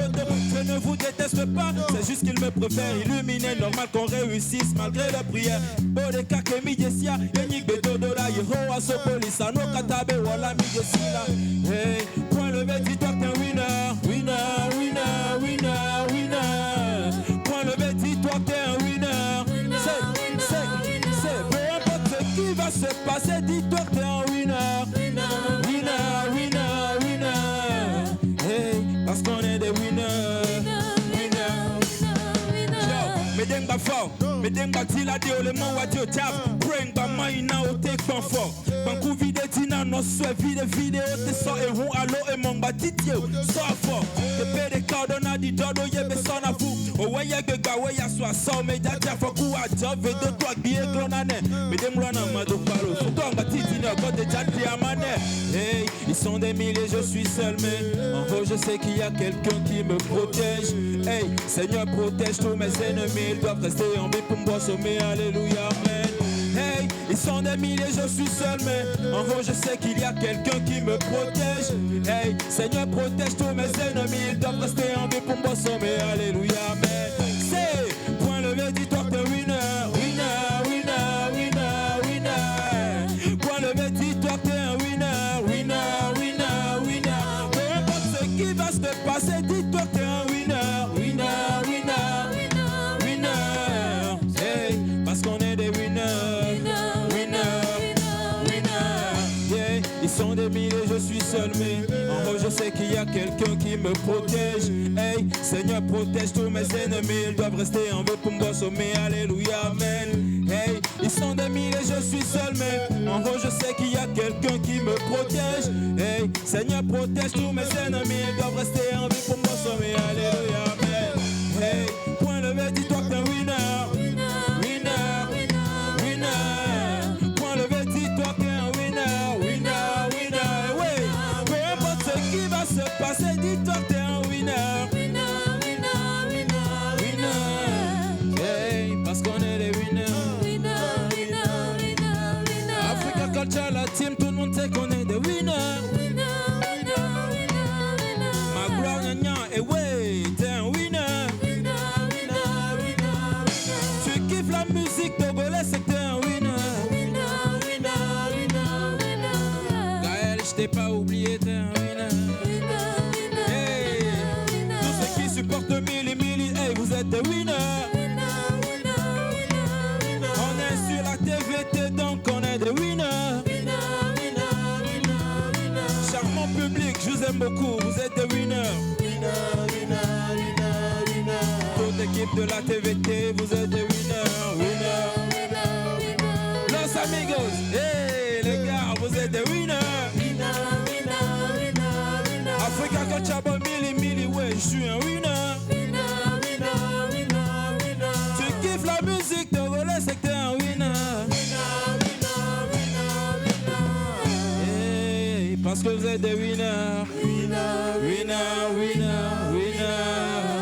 Je ne vous déteste pas, c'est juste qu'il me préfère illuminer. Normal qu'on réussisse malgré la prière. Bode kake mi jesia, yenyik beto do la yero aso polisa no katabe wala mi jesila. Hey, point levé, dis-toi que t'es un winner, winner, winner, winner, winner. Point levé, dis-toi que t'es un winner. C'est, peu importe ce qui va se passer, dis-toi que t'es un winner, winner, winner, winner. Hey, parce qu'on est des winners. Medem ba fort, medem ba tila de ole man wa dio tap. Bring ba maina o take confort. Banku vide tina no swe vide video te so e hu alo e mon ba titio. So fort. Te pe de cardona di dodo ye be sona fu. O we ye gba we ya so so me jaja foku a job ve do to agbi e glonane. Medem lona ma do paro. So to ba titina ko de jati amane. Hey, ils sont des milliers, je suis seul mais en haut je sais qu'il y a quelqu'un qui me protège. Hey, Seigneur protège tous mes ennemis. Ils doivent rester en vie pour me sommer, alléluia, amen. Hey, ils sont des milliers, je suis seul, mais en haut je sais qu'il y a quelqu'un qui me protège. Hey, Seigneur protège tous mes ennemis, ils doivent rester en vie pour me sommer, alléluia, amen. C'est, point levé, dis-toi que t'es winner, winner, winner, winner, winner. Point levé, dis-toi que t'es un winner, winner, winner, winner. Peu importe ce qui va se passer, dis-toi que t'es un winner, winner, winner. Hey, parce qu'on est des winners, winners, winners. Yeah, ils sont des milliers, je suis seul, mais en haut je sais qu'il y a quelqu'un qui me protège. Hey, Seigneur protège tous mes ennemis, ils doivent rester en vie pour me sommer, alléluia, amen. Hey, ils sont des milliers, je suis seul, mais en haut je sais qu'il y a quelqu'un qui me protège. Hey, Seigneur protège tous mes ennemis, ils doivent rester en vie pour me sommer, alléluia, amen. Hey, point levé, dis-toi que t'es un winner. Passer, dis-toi que t'es un winner. Winner, winner, winner, winner. winner. Ma gloire gna et ouais, t'es un winner. Tu kiffes la musique togolaise, c'est que t'es un winner. Gaël, je t'ai pas oublié, t'es un winner. Hey, tous ceux qui supportent Mili Mili, hey, vous êtes des winners. On est sur la TVT, donc on est des winners. Charmant public, je vous aime beaucoup, vous êtes des winners. Toute l'équipe de la TVT, vous êtes des winners. Los amigos, hey les gars, vous êtes des winners. Africa Kochaba Mili Mili, ouais, je suis un winner. Tu kiffes la musique de voler, c'est que t'es un winner. Hey, parce que vous êtes des winners. Winner, winner, winner.